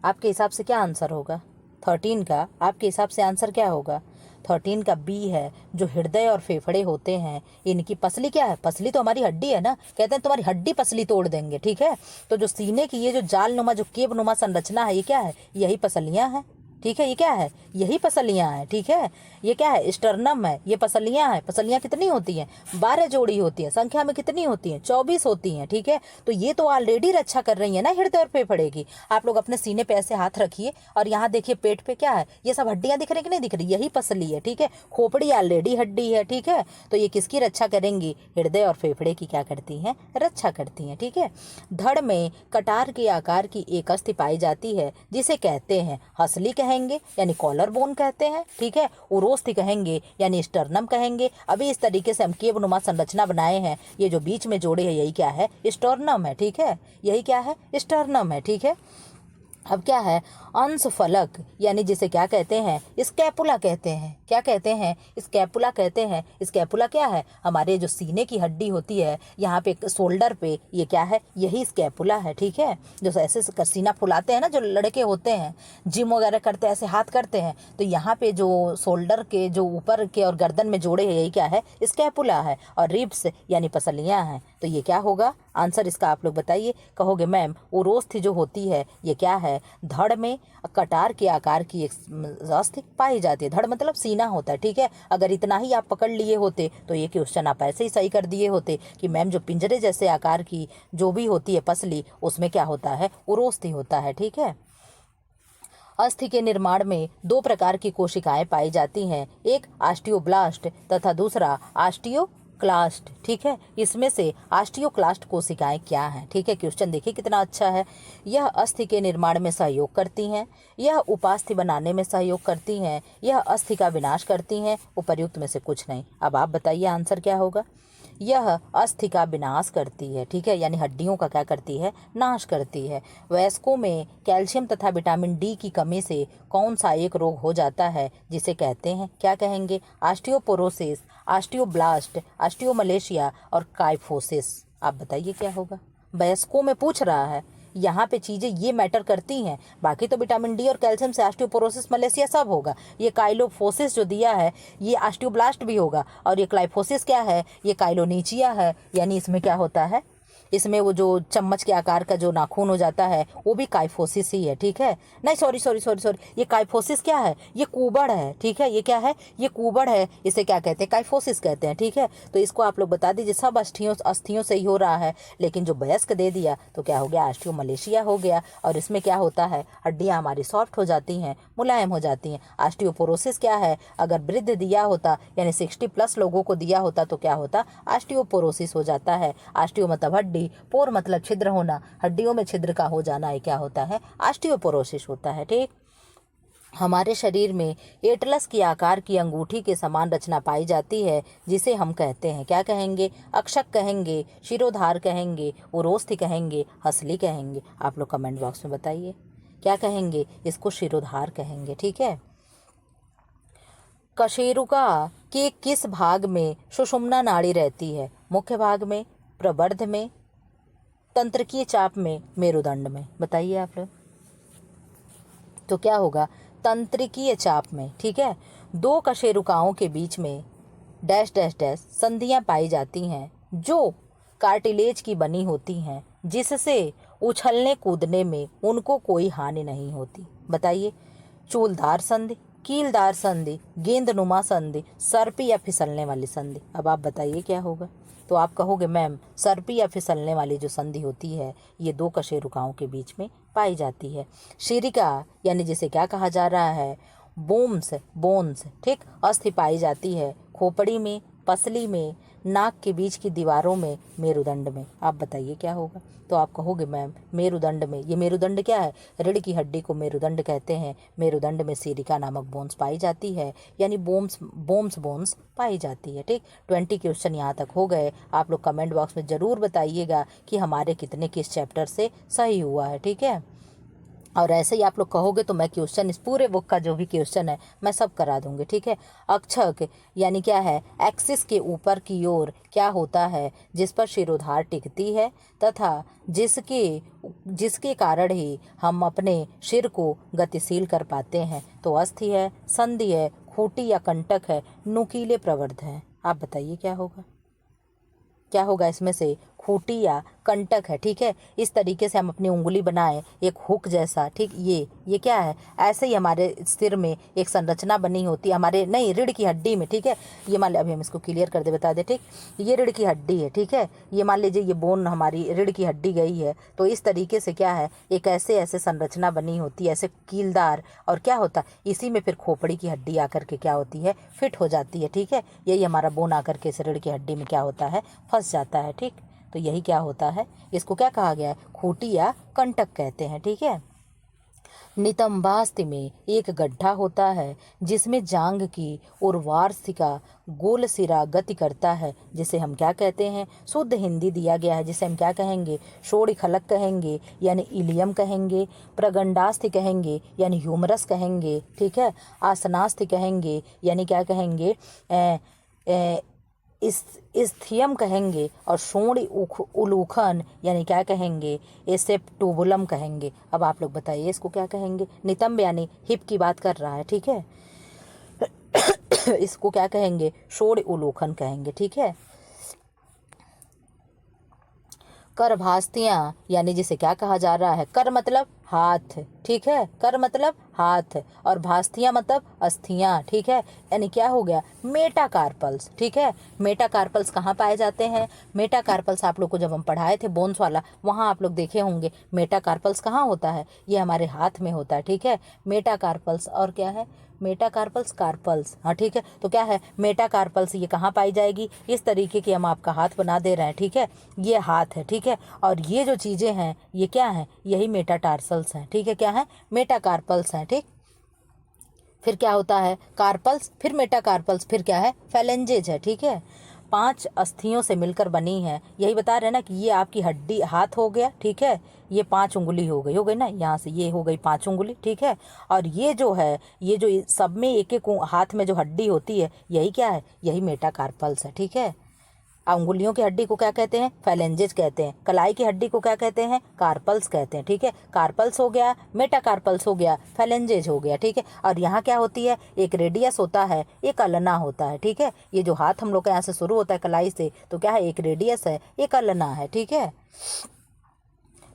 आपके हिसाब से क्या आंसर होगा। 13 का आपके हिसाब से आंसर क्या होगा? 13 का बी है। जो हृदय और फेफड़े होते हैं, इनकी पसली क्या है? पसली तो हमारी हड्डी है ना, कहते हैं तुम्हारी हड्डी पसली तोड़ देंगे। ठीक है। तो जो सीने की ये जो जाल नुमा, जो केब नुमा संरचना है, ये क्या है? यही पसलियां हैं। ठीक है। ये क्या है? यही पसलियां हैं। ठीक है। ये क्या है? स्टर्नम है। ये पसलियां हैं। पसलियां कितनी होती हैं? 12 जोड़ी होती है। संख्या में कितनी होती हैं? 24 होती हैं। ठीक है। तो ये तो ऑलरेडी रक्षा कर रही है ना हृदय और फेफड़े की। आप लोग अपने सीने पे ऐसे हाथ रखिए और यहाँ देखिए पेट पे क्या है, ये सब हड्डियां दिख रही कि नहीं दिख रही? यही पसली है। ठीक है। खोपड़ी ऑलरेडी हड्डी है। ठीक है। तो ये किसकी रक्षा करेंगी? हृदय और फेफड़े की क्या करती हैं? रक्षा करती हैं। ठीक है। धड़ में कटार के आकार की एक अस्थि पाई जाती है, जिसे कहते हैं हसली कहेंगे यानी कॉलर बोन कहते हैं। ठीक है। उरोस्थि कहेंगे यानी स्टर्नम कहेंगे। अभी इस तरीके से हम केबनुमा संरचना बनाए हैं। ये जो बीच में जोड़े हैं, यही क्या है? स्टर्नम है। ठीक है। यही क्या है? स्टर्नम है। ठीक है। अब क्या है, अंश फलक यानी जिसे क्या कहते हैं, स्कैपुला कहते हैं। क्या कहते हैं, स्कैपुला कहते हैं। स्कैपुला क्या है, हमारे जो सीने की हड्डी होती है यहाँ पे शोल्डर पे, ये क्या है, यही स्कैपुला है। ठीक है, जो ऐसे सीना फुलाते हैं ना जो लड़के होते हैं, जिम वगैरह करते हैं, ऐसे हाथ करते हैं, तो यहाँ पे जो शोल्डर के जो ऊपर के और गर्दन में जोड़े हैं, यही क्या है, स्कैपुला है। और रिब्स यानी पसलियाँ हैं। तो ये क्या होगा आंसर इसका, आप लोग बताइए। कहोगे मैम उरोस्थि जो होती है ये क्या है, धड़ में कटार के आकार की एक अस्थि पाई जाती है। धड़ मतलब सीना होता है। ठीक है, अगर इतना ही आप पकड़ लिए होते तो ये क्वेश्चन आप ऐसे ही सही कर दिए होते कि मैम जो पिंजरे जैसे आकार की जो भी होती है पसली, उसमें क्या होता है, उरोस्थि होता है। ठीक है, अस्थि के निर्माण में दो प्रकार की कोशिकाएं पाई जाती हैं, एक ऑस्टियोब्लास्ट तथा दूसरा ऑस्टियोक्लास्ट। ठीक है, इसमें से ऑस्टियोक्लास्ट कोशिकाएं क्या हैं। ठीक है, क्वेश्चन देखिए कितना अच्छा है। यह अस्थि के निर्माण में सहयोग करती हैं, यह उपास्थि बनाने में सहयोग करती हैं, यह अस्थि का विनाश करती हैं, उपर्युक्त में से कुछ नहीं। अब आप बताइए आंसर क्या होगा। यह अस्थि का विनाश करती है। ठीक है, यानी हड्डियों का क्या करती है, नाश करती है। वयस्कों में कैल्शियम तथा विटामिन डी की कमी से कौन सा एक रोग हो जाता है जिसे कहते हैं, क्या कहेंगे, ऑस्टियोपोरोसिस, ऑस्टियोब्लास्ट, ऑस्टियोमलेशिया और काइफोसिस। आप बताइए क्या होगा। वयस्कों में पूछ रहा है, यहाँ पे चीज़ें ये मैटर करती हैं, बाकी तो विटामिन डी और कैल्शियम से ऑस्टियोपोरोसिस मलेशिया सब होगा। ये काइलोफोसिस जो दिया है ये ऑस्टियोब्लास्ट भी होगा, और ये क्लाइफोसिस क्या है, ये काइलोनीचिया है। यानी इसमें क्या होता है, इसमें वो जो चम्मच के आकार का जो नाखून हो जाता है वो भी काइफोसिस ही है। ठीक है, नहीं सॉरी सॉरी सॉरी सॉरी, ये काइफोसिस क्या है, ये कुबड़ है। ठीक है, ये क्या है, ये कुबड़ है, इसे क्या कहते हैं, काइफोसिस कहते हैं। ठीक है, तो इसको आप लोग बता दीजिए। सब अस्थियों से ही हो रहा है, लेकिन जो वयस्क दे दिया तो क्या हो गया, ऑस्टियोमलेशिया हो गया। और इसमें क्या होता है, हड्डियाँ हमारी सॉफ्ट हो जाती हैं, मुलायम हो जाती हैं। ऑस्टियोपोरोसिस क्या है, अगर वृद्ध दिया होता यानी 60+ लोगों को दिया होता तो क्या होता, ऑस्टियोपोरोसिस हो जाता है। ऑस्टियो मतलब हड्डी, पोर मतलब छिद्र होना, हड्डियों में छिद्र का हो जाना, ये क्या होता है, ऑस्टियोपोरोसिस होता है। ठीक, हमारे शरीर में एटलस की आकार की अंगूठी के समान रचना पाई जाती है जिसे हम कहते हैं, क्या कहेंगे, अक्षक कहेंगे, शिरोधार कहेंगे, उरोस्थि कहेंगे, हसली कहेंगे। आप लोग कमेंट बॉक्स में बताइए क्या कहेंगे, इसको शिरोधार कहेंगे। ठीक है, कशेरुका के किस भाग में सुषुम्ना नाड़ी रहती है, मुख्य भाग में, प्रवर्ध में, तंत्रिकीय चाप में, मेरुदंड में। बताइए आप लोग। तो क्या होगा, तंत्रिकीय चाप में। ठीक है, दो कशेरुकाओं के बीच में डैश डैश डैश संधियां पाई जाती हैं जो कार्टिलेज की बनी होती हैं, जिससे उछलने कूदने में उनको कोई हानि नहीं होती। बताइए, चूलदार संधि, कीलदार संधि, गेंदनुमा संधि, सर्पी या फिसलने वाली संधि। अब आप बताइए क्या होगा। तो आप कहोगे मैम सर्पी या फिसलने वाली जो संधि होती है ये दो कशेरुकाओं के बीच में पाई जाती है। शिरिका यानी जिसे क्या कहा जा रहा है, बोन्स। ठीक, अस्थि पाई जाती है खोपड़ी में, पसली में, नाक के बीच की दीवारों में, मेरुदंड में। आप बताइए क्या होगा। तो आप कहोगे मैम मेरुदंड में। ये मेरुदंड क्या है, रीढ़ की हड्डी को मेरुदंड कहते हैं। मेरुदंड में सिरिका नामक बोन्स पाई जाती है, यानी बोन्स पाई जाती है। ठीक, 20 क्वेश्चन यहाँ तक हो गए। आप लोग कमेंट बॉक्स में ज़रूर बताइएगा कि हमारे कितने किस चैप्टर से सही हुआ है। ठीक है, और ऐसे ही आप लोग कहोगे तो मैं क्वेश्चन इस पूरे बुक का जो भी क्वेश्चन है मैं सब करा दूंगी। ठीक है, अक्षक यानी क्या है, एक्सिस के ऊपर की ओर क्या होता है जिस पर शिरोधार टिकती है तथा जिसके कारण ही हम अपने सिर को गतिशील कर पाते हैं। तो अस्थि है, संधि है, खूंटी या कंटक है, नुकीले प्रवर्ध है। आप बताइए क्या होगा, क्या होगा इसमें से, खूंटी या कंटक है। ठीक है, इस तरीके से हम अपनी उंगली बनाए एक हुक जैसा। ठीक, ये क्या है, ऐसे ही हमारे सिर में एक संरचना बनी होती है, हमारे नहीं रीढ़ की हड्डी में। ठीक है, ये मान लीजिए, अभी हम इसको क्लियर कर दे बता दे। ठीक, ये रीढ़ की हड्डी है। ठीक है, ये मान लीजिए ये बोन हमारी रीढ़ की हड्डी गई है, तो इस तरीके से क्या है, एक ऐसे संरचना बनी होती है, ऐसे कीलदार, और क्या होता है इसी में फिर खोपड़ी की हड्डी आकर के क्या होती है, फिट हो जाती है। ठीक है, यही हमारा बोन आकर के इस रीढ़ की हड्डी में क्या होता है, फंस जाता है। ठीक, तो यही क्या होता है, इसको क्या कहा गया है, खूंटी या कंटक कहते हैं। ठीक है, नितंबास्ति में एक गड्ढा होता है जिसमें जांघ की उर्वासिका गोल सिरा गति करता है, जिसे हम क्या कहते हैं, शुद्ध हिंदी दिया गया है जिसे हम क्या कहेंगे, षोड़िखलक कहेंगे यानी इलियम कहेंगे, प्रगंडास्थि कहेंगे यानी ह्यूमरस कहेंगे, ठीक है, आसनास्थि कहेंगे यानी क्या कहेंगे, इस इस्थियम कहेंगे, और शोण उलूखन यानी क्या कहेंगे, एसेप्टुबुलम कहेंगे। अब आप लोग बताइए इसको क्या कहेंगे। नितंब यानी हिप की बात कर रहा है, ठीक है। इसको क्या कहेंगे, शोण उलूखन कहेंगे, ठीक है। कर भास्तियाँ यानी जिसे क्या कहा जा रहा है, कर मतलब हाथ, ठीक है, कर मतलब हाथ, और भास्तियाँ मतलब अस्थियाँ, ठीक है, यानी क्या हो गया, मेटाकार्पल्स, ठीक है। मेटाकार्पल्स कहाँ पाए जाते हैं, मेटाकार्पल्स आप लोग को जब हम पढ़ाए थे बोन्स वाला, वहाँ आप लोग देखे होंगे मेटाकार्पल्स कहाँ होता है, ये हमारे हाथ में होता है, ठीक है। मेटाकार्पल्स और क्या है, मेटाकार्पल्स, कार्पल्स, हाँ ठीक है। तो क्या है, मेटाकार्पल्स ये कहाँ पाई जाएगी, इस तरीके की हम आपका हाथ बना दे रहे हैं, ठीक है, ये हाथ है, ठीक है, और ये जो चीज़ें हैं ये क्या हैं, यही मेटाटार्सल्स हैं, ठीक है, क्या है, मेटाकार्पल्स हैं, ठीक। फिर क्या होता है, कार्पल्स, फिर मेटाकार्पल्स, फिर क्या है, फेलेंजेज है, ठीक है। 5 अस्थियों से मिलकर बनी है, यही बता रहे हैं ना कि ये आपकी हड्डी हाथ हो गया, ठीक है, ये 5 उंगली हो गई ना, यहाँ से ये हो गई 5 उंगली, ठीक है। और ये जो है, ये जो सब में एक एक हाथ में जो हड्डी होती है, यही क्या है, यही मेटाकार्पल्स है, ठीक है। अंगुलियों की हड्डी को क्या कहते हैं, फेलेंजेज कहते हैं। कलाई की हड्डी को क्या कहते हैं, कार्पल्स कहते हैं, ठीक है। कार्पल्स हो गया, मेटाकार्पल्स हो गया, फेलेंजेज हो गया, ठीक है। और यहाँ क्या होती है, एक रेडियस होता है, एक अल्ना होता है, ठीक है। ये जो हाथ हम लोग का यहाँ से शुरू होता है कलाई से, तो क्या है, एक रेडियस है, एक अल्ना है, ठीक है।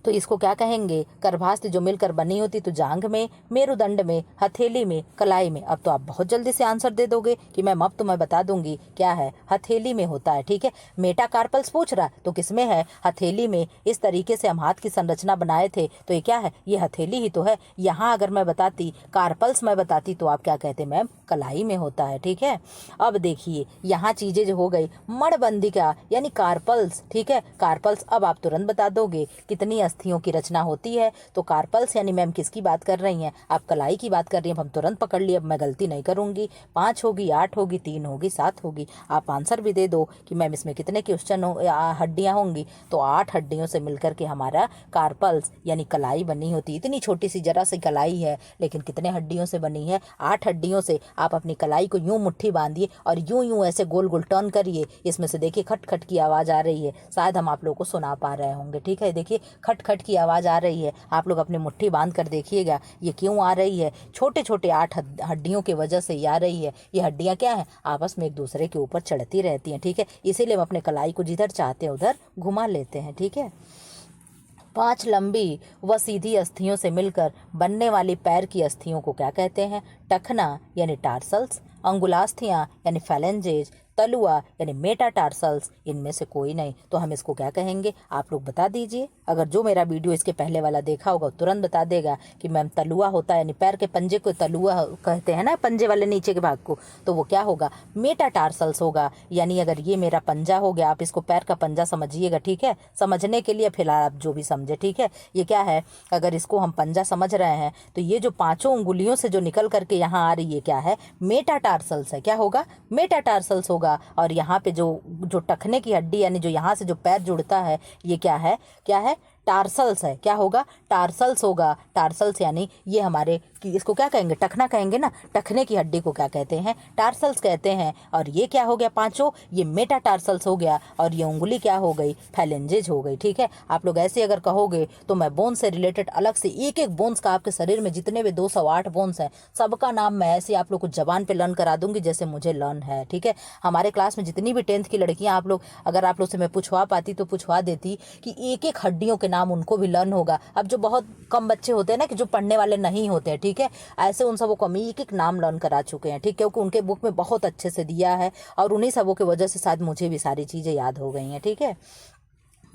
तो इसको क्या कहेंगे, करभास्ति जो मिलकर बनी होती, तो जांघ में, मेरुदंड में, हथेली में, कलाई में। अब तो आप बहुत जल्दी से आंसर दे दोगे कि मैम अब तो मैं बता दूंगी क्या है, हथेली में होता है, ठीक है। मेटाकार्पल्स पूछ रहा तो किसमें है, हथेली में। इस तरीके से हम हाथ की संरचना बनाए थे, तो ये क्या है, ये हथेली ही तो है। यहाँ अगर मैं बताती कार्पल्स मैं बताती तो आप क्या कहते, मैम कलाई में होता है, ठीक है। अब देखिए यहाँ चीजें जो हो गई, मणबंधिका यानी कार्पल्स, ठीक है, कार्पल्स। अब आप तुरंत बता दोगे कितनी अस्थियों की रचना होती है, तो कार्पल्स यानी मैम किसकी बात कर रही हैं, आप कलाई की बात कर रही हैं। अब हम तुरंत पकड़ लिए, अब मैं गलती नहीं करूंगी। 5 होगी, 8 होगी, 3 होगी, 7 होगी। आप आंसर भी दे दो कि मैम इसमें कितने क्वेश्चन हड्डियां होंगी, तो 8 हड्डियों से मिलकर के हमारा कार्पल्स यानी कलाई बनी होती। इतनी छोटी सी जरा सी कलाई है, लेकिन कितने हड्डियों से बनी है, 8 हड्डियों से। आप अपनी कलाई को यूं मुट्ठी बांधिए और यूं यूं ऐसे गोल गोल टर्न करिए, इसमें से देखिए खट खट की आवाज़ आ रही है, शायद हम आप लोगों को सुना पा रहे होंगे, ठीक है। देखिए खट खट की आवाज़ आ रही है, आप लोग अपनी मुट्ठी बांध कर देखिएगा ये क्यों आ रही है, छोटे छोटे 8 हड्डियों की वजह से ये आ रही है। ये हड्डियाँ क्या हैं, आपस में एक दूसरे के ऊपर चढ़ती रहती हैं, ठीक है। इसीलिए हम अपने कलाई को जिधर चाहते हैं उधर घुमा लेते हैं, ठीक है। 5 लंबी व सीधी अस्थियों से मिलकर बनने वाली पैर की अस्थियों को क्या कहते हैं, टखना यानी टार्सल्स, अंगुलास्थियाँ यानी फैलेंजेज, तलुआ यानी मेटाटार्सल्स, इनमें से कोई नहीं। तो हम इसको क्या कहेंगे, आप लोग बता दीजिए। अगर जो मेरा वीडियो इसके पहले वाला देखा होगा तुरंत बता देगा कि मैम तलुआ होता है, यानी पैर के पंजे को तलुआ कहते हैं ना, पंजे वाले नीचे के भाग को, तो वो क्या होगा, मेटाटार्सल्स होगा। यानी अगर ये मेरा पंजा हो गया, आप इसको पैर का पंजा समझिएगा, ठीक है। समझने के लिए फिलहाल आप जो भी समझे, ठीक है। ये क्या है, अगर इसको हम पंजा समझ रहे हैं, तो ये जो 5 उंगलियों से जो निकल करके यहाँ आ रही है क्या है, मेटाटार्सल्स है। क्या होगा, मेटाटार्सल्स होगा। और यहाँ पे जो जो टखने की हड्डी यानी जो यहाँ से जो पैर जुड़ता है, ये क्या है, क्या है, टार्सल्स है। क्या होगा, टार्सल्स होगा। टार्सल्स यानी ये हमारे इसको क्या कहेंगे, टखना कहेंगे ना, टखने की हड्डी को क्या कहते हैं, टार्सल्स कहते हैं। और ये क्या हो गया, 5 ये मेटाटार्सल्स हो गया। और ये उंगली क्या हो गई, फैलेंजेज हो गई, ठीक है। आप लोग ऐसे अगर कहोगे तो मैं बोन से रिलेटेड अलग से एक एक बोन्स का, आपके शरीर में जितने भी 208 बोन्स हैं सबका नाम मैं ऐसे आप लोग को जबान पे लर्न करा दूंगी जैसे मुझे लर्न है, ठीक है। हमारे क्लास में जितनी भी 10th की लड़कियां, आप लोग अगर आप लोग से मैं पूछवा पाती तो पूछवा देती कि एक एक हड्डियों के नाम उनको भी लर्न होगा। अब जो बहुत कम बच्चे होते हैं ना कि जो पढ़ने वाले नहीं होते हैं, ठीक है, ऐसे उन सबों को हम एक एक नाम लर्न करा चुके हैं, ठीक, क्योंकि उनके बुक में बहुत अच्छे से दिया है और उन्हीं सबों की वजह से शायद मुझे भी सारी चीज़ें याद हो गई हैं, ठीक है।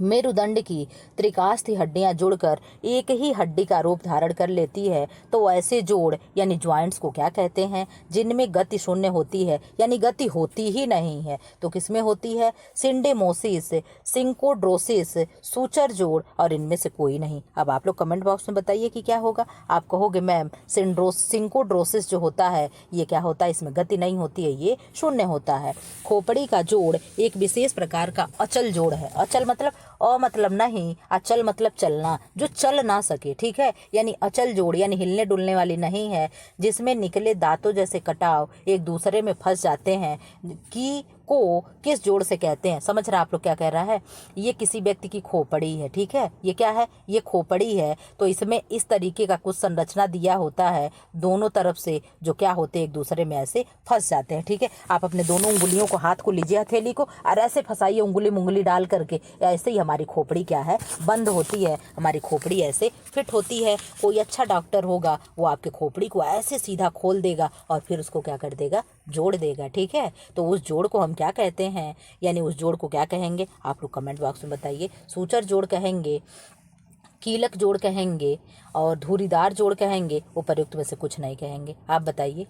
मेरुदंड की त्रिकास्थी हड्डियां जुड़कर एक ही हड्डी का रूप धारण कर लेती है तो ऐसे जोड़ यानी ज्वाइंट्स को क्या कहते हैं? जिनमें गति शून्य होती है यानी गति होती ही नहीं है। तो किसमें होती है? सिंडेमोसिस, सिंकोड्रोसिस, सूचर जोड़ और इनमें से कोई नहीं। अब आप लोग कमेंट बॉक्स में बताइए कि क्या होगा। आप कहोगे मैम सिंकोड्रोसिस जो होता है ये क्या होता है? इसमें गति नहीं होती है, ये शून्य होता है। खोपड़ी का जोड़ एक विशेष प्रकार का अचल जोड़ है। अचल मतलब मतलब नहीं, अचल मतलब चलना, जो चल ना सके, ठीक है, यानी अचल जोड़ यानी हिलने डुलने वाली नहीं है, जिसमें निकले दांतों जैसे कटाव एक दूसरे में फंस जाते हैं कि को किस जोड़ से कहते हैं? समझ रहे आप लोग क्या कह रहा है? ये किसी व्यक्ति की खोपड़ी है, ठीक है, ये क्या है? ये खोपड़ी है। तो इसमें इस तरीके का कुछ संरचना दिया होता है, दोनों तरफ से जो क्या होते हैं एक दूसरे में ऐसे फंस जाते हैं, ठीक है। आप अपने दोनों उंगलियों को, हाथ को लीजिए, हथेली को, और ऐसे फंसाइए उंगली मुंगली डाल करके। ऐसे ही हमारी खोपड़ी क्या है? बंद होती है। हमारी खोपड़ी ऐसे फिट होती है। कोई अच्छा डॉक्टर होगा वो आपके खोपड़ी को ऐसे सीधा खोल देगा और फिर उसको क्या कर देगा? जोड़ देगा, ठीक है। तो उस जोड़ को हम क्या कहते हैं, यानी उस जोड़ को क्या कहेंगे? आप लोग कमेंट बॉक्स में बताइए। सूचर जोड़ कहेंगे, कीलक जोड़ कहेंगे और धुरीदार जोड़ कहेंगे, उपर्युक्त में से कुछ नहीं कहेंगे। आप बताइए।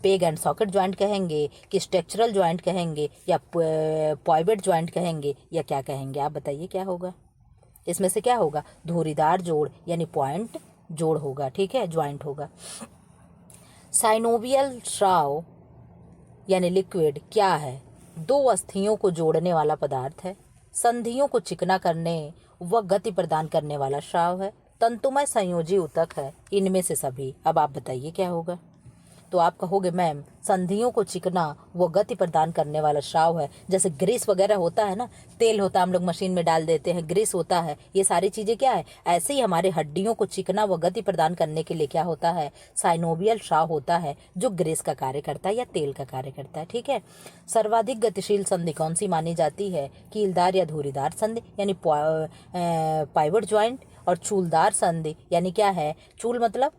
पेग एंड सॉकेट ज्वाइंट कहेंगे कि स्ट्रक्चरल ज्वाइंट कहेंगे या पॉइवेट ज्वाइंट कहेंगे या क्या कहेंगे? आप बताइए क्या होगा इसमें से? क्या होगा? धुरीदार जोड़ यानी पॉइंट जोड़ होगा, ठीक है, ज्वाइंट होगा। साइनोवियल स्राव यानी लिक्विड क्या है? दो अस्थियों को जोड़ने वाला पदार्थ है। संधियों को चिकना करने व गति प्रदान करने वाला स्राव है। तंतुमय संयोजी ऊतक है। इनमें से सभी। अब आप बताइए क्या होगा। तो आप कहोगे मैम संधियों को चिकना वो गति प्रदान करने वाला स्राव है। जैसे ग्रीस वगैरह होता है ना, तेल होता है, हम लोग मशीन में डाल देते हैं, ग्रीस होता है, ये सारी चीज़ें क्या है? ऐसे ही हमारे हड्डियों को चिकना व गति प्रदान करने के लिए क्या होता है? साइनोवियल स्राव होता है, जो ग्रीस का कार्य करता है या तेल का कार्य करता है, ठीक है। सर्वाधिक गतिशील संधि कौन सी मानी जाती है? कीलदार या धुरीदार संधि यानी पाइवट ज्वाइंट, और चूलदार संधि यानी क्या है? चूल मतलब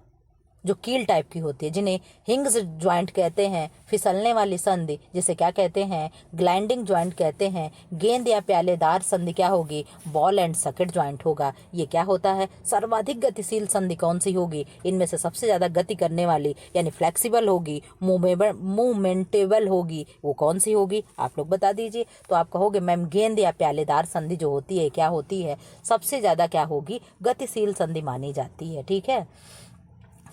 जो कील टाइप की होती है, जिन्हें हिंग्स ज्वाइंट कहते हैं। फिसलने वाली संधि जिसे क्या कहते हैं? ग्लाइंडिंग ज्वाइंट कहते हैं। गेंद या प्यालेदार संधि क्या होगी? बॉल एंड सॉकेट ज्वाइंट होगा। ये क्या होता है? सर्वाधिक गतिशील संधि कौन सी होगी? इनमें से सबसे ज़्यादा गति करने वाली यानी फ्लेक्सिबल होगी, मूवमेंटेबल होगी, वो कौन सी होगी? आप लोग बता दीजिए। तो आप कहोगे मैम गेंद या प्यालेदार संधि जो होती है क्या होती है? सबसे ज़्यादा क्या होगी? गतिशील संधि मानी जाती है, ठीक है।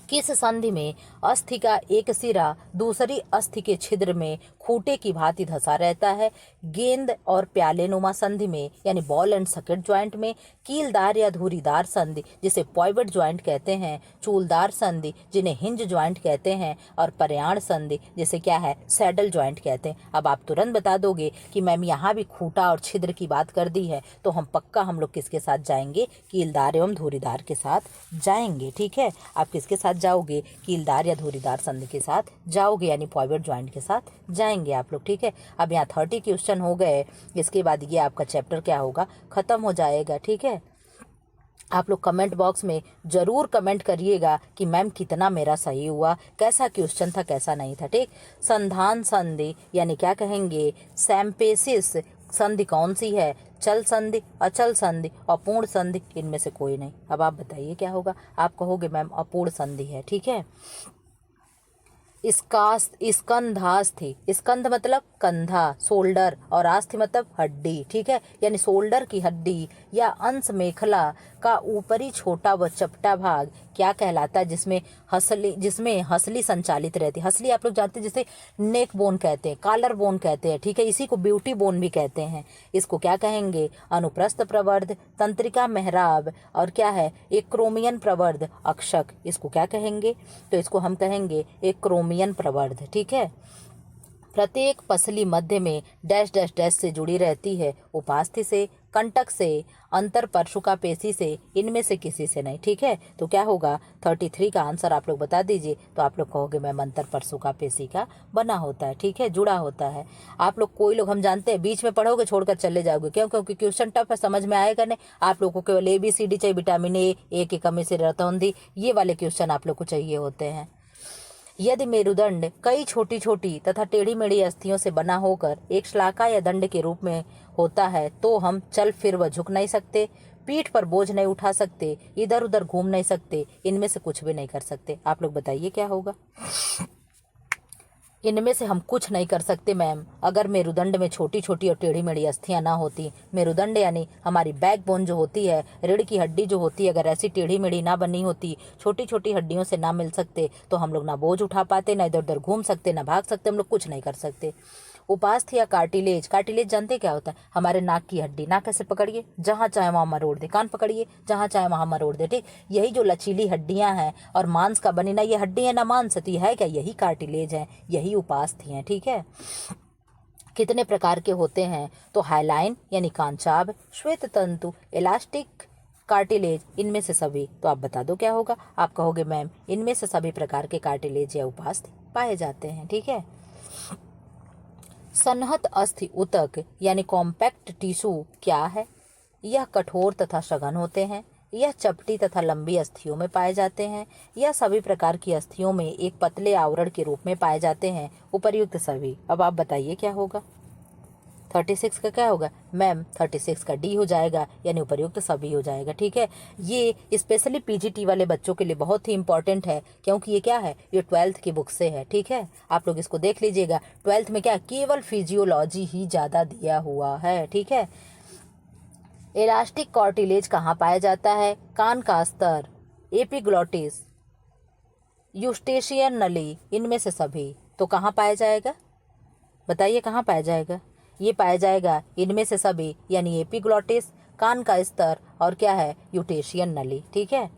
किस संधि में अस्थि का एक सिरा दूसरी अस्थि के छिद्र में खूंटे की भांति धंसा रहता है? गेंद और प्यालेनुमा संधि में यानी बॉल एंड सॉकेट ज्वाइंट में। कीलदार या धुरीदार संधि जिसे पॉइवेट ज्वाइंट कहते हैं। चूलदार संधि जिन्हें हिंज ज्वाइंट कहते हैं। और पर्याण संधि जिसे क्या है? सैडल ज्वाइंट कहते हैं। अब आप तुरंत बता दोगे कि मैम यहाँ भी खूंटा और छिद्र की बात कर दी है, तो हम पक्का हम लोग किसके साथ जाएंगे? कीलदार एवं धुरीदार के साथ जाएंगे, ठीक है। आप किसके साथ जाओगे? कीलदार या धुरीदार संधि के साथ जाओगे, यानी पॉइवेट ज्वाइंट के साथ जाएंगे आप लोग, ठीक है। अब यहाँ 30 क्वेश्चन हो गए। इसके बाद ये आपका चैप्टर क्या होगा? खत्म हो जाएगा, ठीक है। आप लोग कमेंट बॉक्स में ज़रूर कमेंट करिएगा कि मैम कितना मेरा सही हुआ, कैसा क्वेश्चन था, कैसा नहीं था, ठीक। संधान संधि यानी क्या कहेंगे? सैम्पेसिस संधि कौन सी है? चल संधि, अचल संधि, अपूर्ण संधि, इनमें से कोई नहीं। अब आप बताइए क्या होगा? आप कहोगे मैम अपूर्ण संधि है, ठीक है। स्कंधास्थि, स्कंध मतलब कंधा, शोल्डर, और आस्थि मतलब हड्डी, ठीक है, यानी शोल्डर की हड्डी या अंश मेखला का ऊपरी छोटा व चपटा भाग क्या कहलाता है? जिसमें हंसली संचालित रहती है। हंसली आप लोग जानते हैं जिसे नेक बोन कहते हैं, कॉलर बोन कहते हैं, ठीक है, इसी को ब्यूटी बोन भी कहते हैं। इसको क्या कहेंगे? अनुप्रस्थ प्रवर्ध, तंत्रिका मेहराब, और क्या है? एक क्रोमियन प्रवर्ध अक्षक, इसको क्या कहेंगे? तो इसको हम कहेंगे एक क्रोमियन प्रवर्ध, ठीक है। प्रत्येक पसली मध्य में डैश डैश डैश से जुड़ी रहती है। उपास्थि से, कंटक से, अंतर परशुका पेशी से, इनमें से किसी से नहीं, ठीक है। तो क्या होगा? 33 का आंसर आप लोग बता दीजिए। तो आप लोग कहोगे मैम अंतर परशुका पेशी का बना होता है, ठीक है, जुड़ा होता है। आप लोग कोई लोग हम जानते हैं बीच में पढ़ोगे छोड़कर चले जाओगे, क्यों? क्योंकि क्वेश्चन टफ है, समझ में आएगा नहीं। आप लोग को केवल ABCD चाहिए, विटामिन ए की कमी से रतौंधी, ये वाले क्वेश्चन आप लोग को चाहिए होते हैं। यदि मेरुदंड कई छोटी छोटी तथा टेढ़ी मेढ़ी अस्थियों से बना होकर एक शलाका या दंड के रूप में होता है तो हम चल फिर व झुक नहीं सकते, पीठ पर बोझ नहीं उठा सकते, इधर उधर घूम नहीं सकते, इनमें से कुछ भी नहीं कर सकते। आप लोग बताइए क्या होगा। इनमें से हम कुछ नहीं कर सकते मैम अगर मेरुदंड में छोटी छोटी और टेढ़ी मेढ़ी अस्थियां ना होती। मेरुदंड यानी हमारी बैकबोन जो होती है, रीढ़ की हड्डी जो होती है, अगर ऐसी टेढ़ी मेढ़ी ना बनी होती, छोटी छोटी हड्डियों से ना मिल सकते तो हम लोग ना बोझ उठा पाते, ना इधर उधर घूम सकते, ना भाग सकते, हम लोग कुछ नहीं कर सकते। उपास्थ या कार्टिलेज, कार्टिलेज जानते क्या होता है? हमारे नाक की हड्डी, नाक कैसे पकड़िए, जहाँ चाहे वहाँ मरोड़ दे, कान पकड़िए जहाँ चाहे वहाँ मरोड़ दे, ठीक। यही जो लचीली हड्डियां हैं और मांस का बनी, ना ये हड्डी है ना मांस है क्या, यही कार्टिलेज है, यही उपास्थि हैं, ठीक है। कितने प्रकार के होते हैं? तो हाइलाइन यानी कांचाभ, श्वेत तंतु, इलास्टिक, कार्टिलेज, इनमें से सभी। तो आप बता दो क्या होगा। आप कहोगे मैम इनमें से सभी प्रकार के कार्टिलेज या उपास्थि पाए जाते हैं, ठीक है। सन्हत अस्थि ऊतक यानी कॉम्पैक्ट टिश्यू क्या है? यह कठोर तथा सघन होते हैं, यह चपटी तथा लंबी अस्थियों में पाए जाते हैं, यह सभी प्रकार की अस्थियों में एक पतले आवरण के रूप में पाए जाते हैं, उपर्युक्त सभी। अब आप बताइए क्या होगा। 36 का क्या होगा मैम? 36 का डी हो जाएगा, यानी उपर्युक्त सभी हो जाएगा, ठीक है। ये स्पेशली पीजीटी वाले बच्चों के लिए बहुत ही इंपॉर्टेंट है, क्योंकि ये क्या है, ये 12th की बुक से है, ठीक है। आप लोग इसको देख लीजिएगा। 12th में क्या केवल फिजियोलॉजी ही ज़्यादा दिया हुआ है, ठीक है। इलास्टिक कार्टिलेज कहाँ पाया जाता है? कान का स्तर, एपिग्लॉटिस, यूस्टेशियन नली, इनमें से सभी। तो कहाँ पाया जाएगा, बताइए कहाँ पाया जाएगा? ये पाया जाएगा इनमें से सभी, यानी एपिग्लॉटिस, कान का स्तर और क्या है, यूटेशियन नली, ठीक है।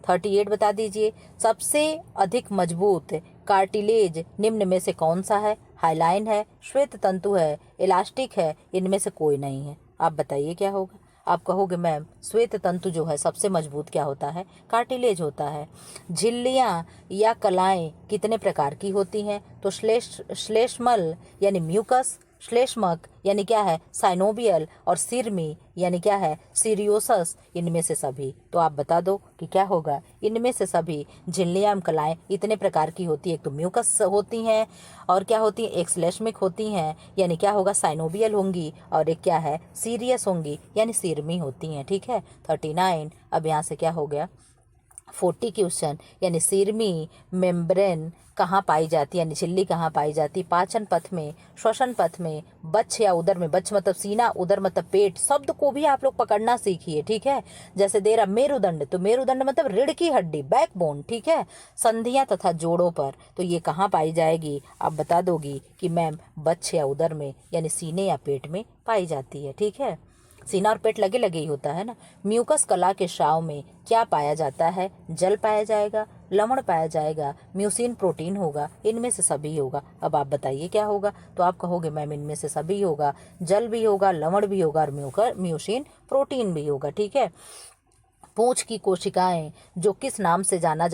38 बता दीजिए। सबसे अधिक मजबूत कार्टिलेज निम्न में से कौन सा है? हाइलाइन है, श्वेत तंतु है, इलास्टिक है, इनमें से कोई नहीं है। आप बताइए क्या होगा। आप कहोगे मैम श्वेत तंतु जो है सबसे मजबूत क्या होता है, कार्टिलेज होता है। झिल्लियां या कलाएं कितने प्रकार की होती हैं? तो श्लेष्मल यानी म्यूकस, श्लेष्मक यानी क्या है, साइनोबियल, और सिरमी यानी क्या है, सीरियोसस, इनमें से सभी। तो आप बता दो कि क्या होगा। इनमें से सभी झिल्लियां कलाएं इतने प्रकार की होती है, एक तो म्यूकस होती हैं और क्या होती हैं, एक श्लेष्मिक होती हैं यानी क्या होगा, साइनोबियल होंगी, और एक क्या है, सीरियस होंगी यानी सिरमी होती हैं, ठीक है। 39। अब यहाँ से क्या हो गया, 40 क्वेश्चन, यानी सिरमी मेम्ब्रेन कहाँ पाई जाती है, यानी झिल्ली कहाँ पाई जाती है? पाचन पथ में, श्वसन पथ में, बच्छ या उदर में। बच्छ मतलब सीना, उदर मतलब पेट। शब्द को भी आप लोग पकड़ना सीखिए, ठीक है। जैसे दे रहा मेरुदंड, तो मेरुदंड मतलब रीढ़ की हड्डी, बैकबोन, ठीक है। संधियां तथा जोड़ों पर, तो ये कहाँ पाई जाएगी? आप बता दोगी कि मैम बच्छ या उदर में, यानी सीने या पेट में पाई जाती है, ठीक है। सीना और पेट लगे लगे ही होता है ना। म्यूकस कला के स्राव में क्या पाया जाता है? जल पाया जाएगा, लवण पाया जाएगा, म्यूसिन प्रोटीन होगा, इनमें से सभी होगा। अब आप बताइए क्या होगा। तो आप कहोगे मैम इनमें से सभी होगा, जल भी होगा, लवण भी होगा और म्यूसिन प्रोटीन भी होगा, ठीक है। पूंछ की कोशिकाएं जो किस नाम से जाना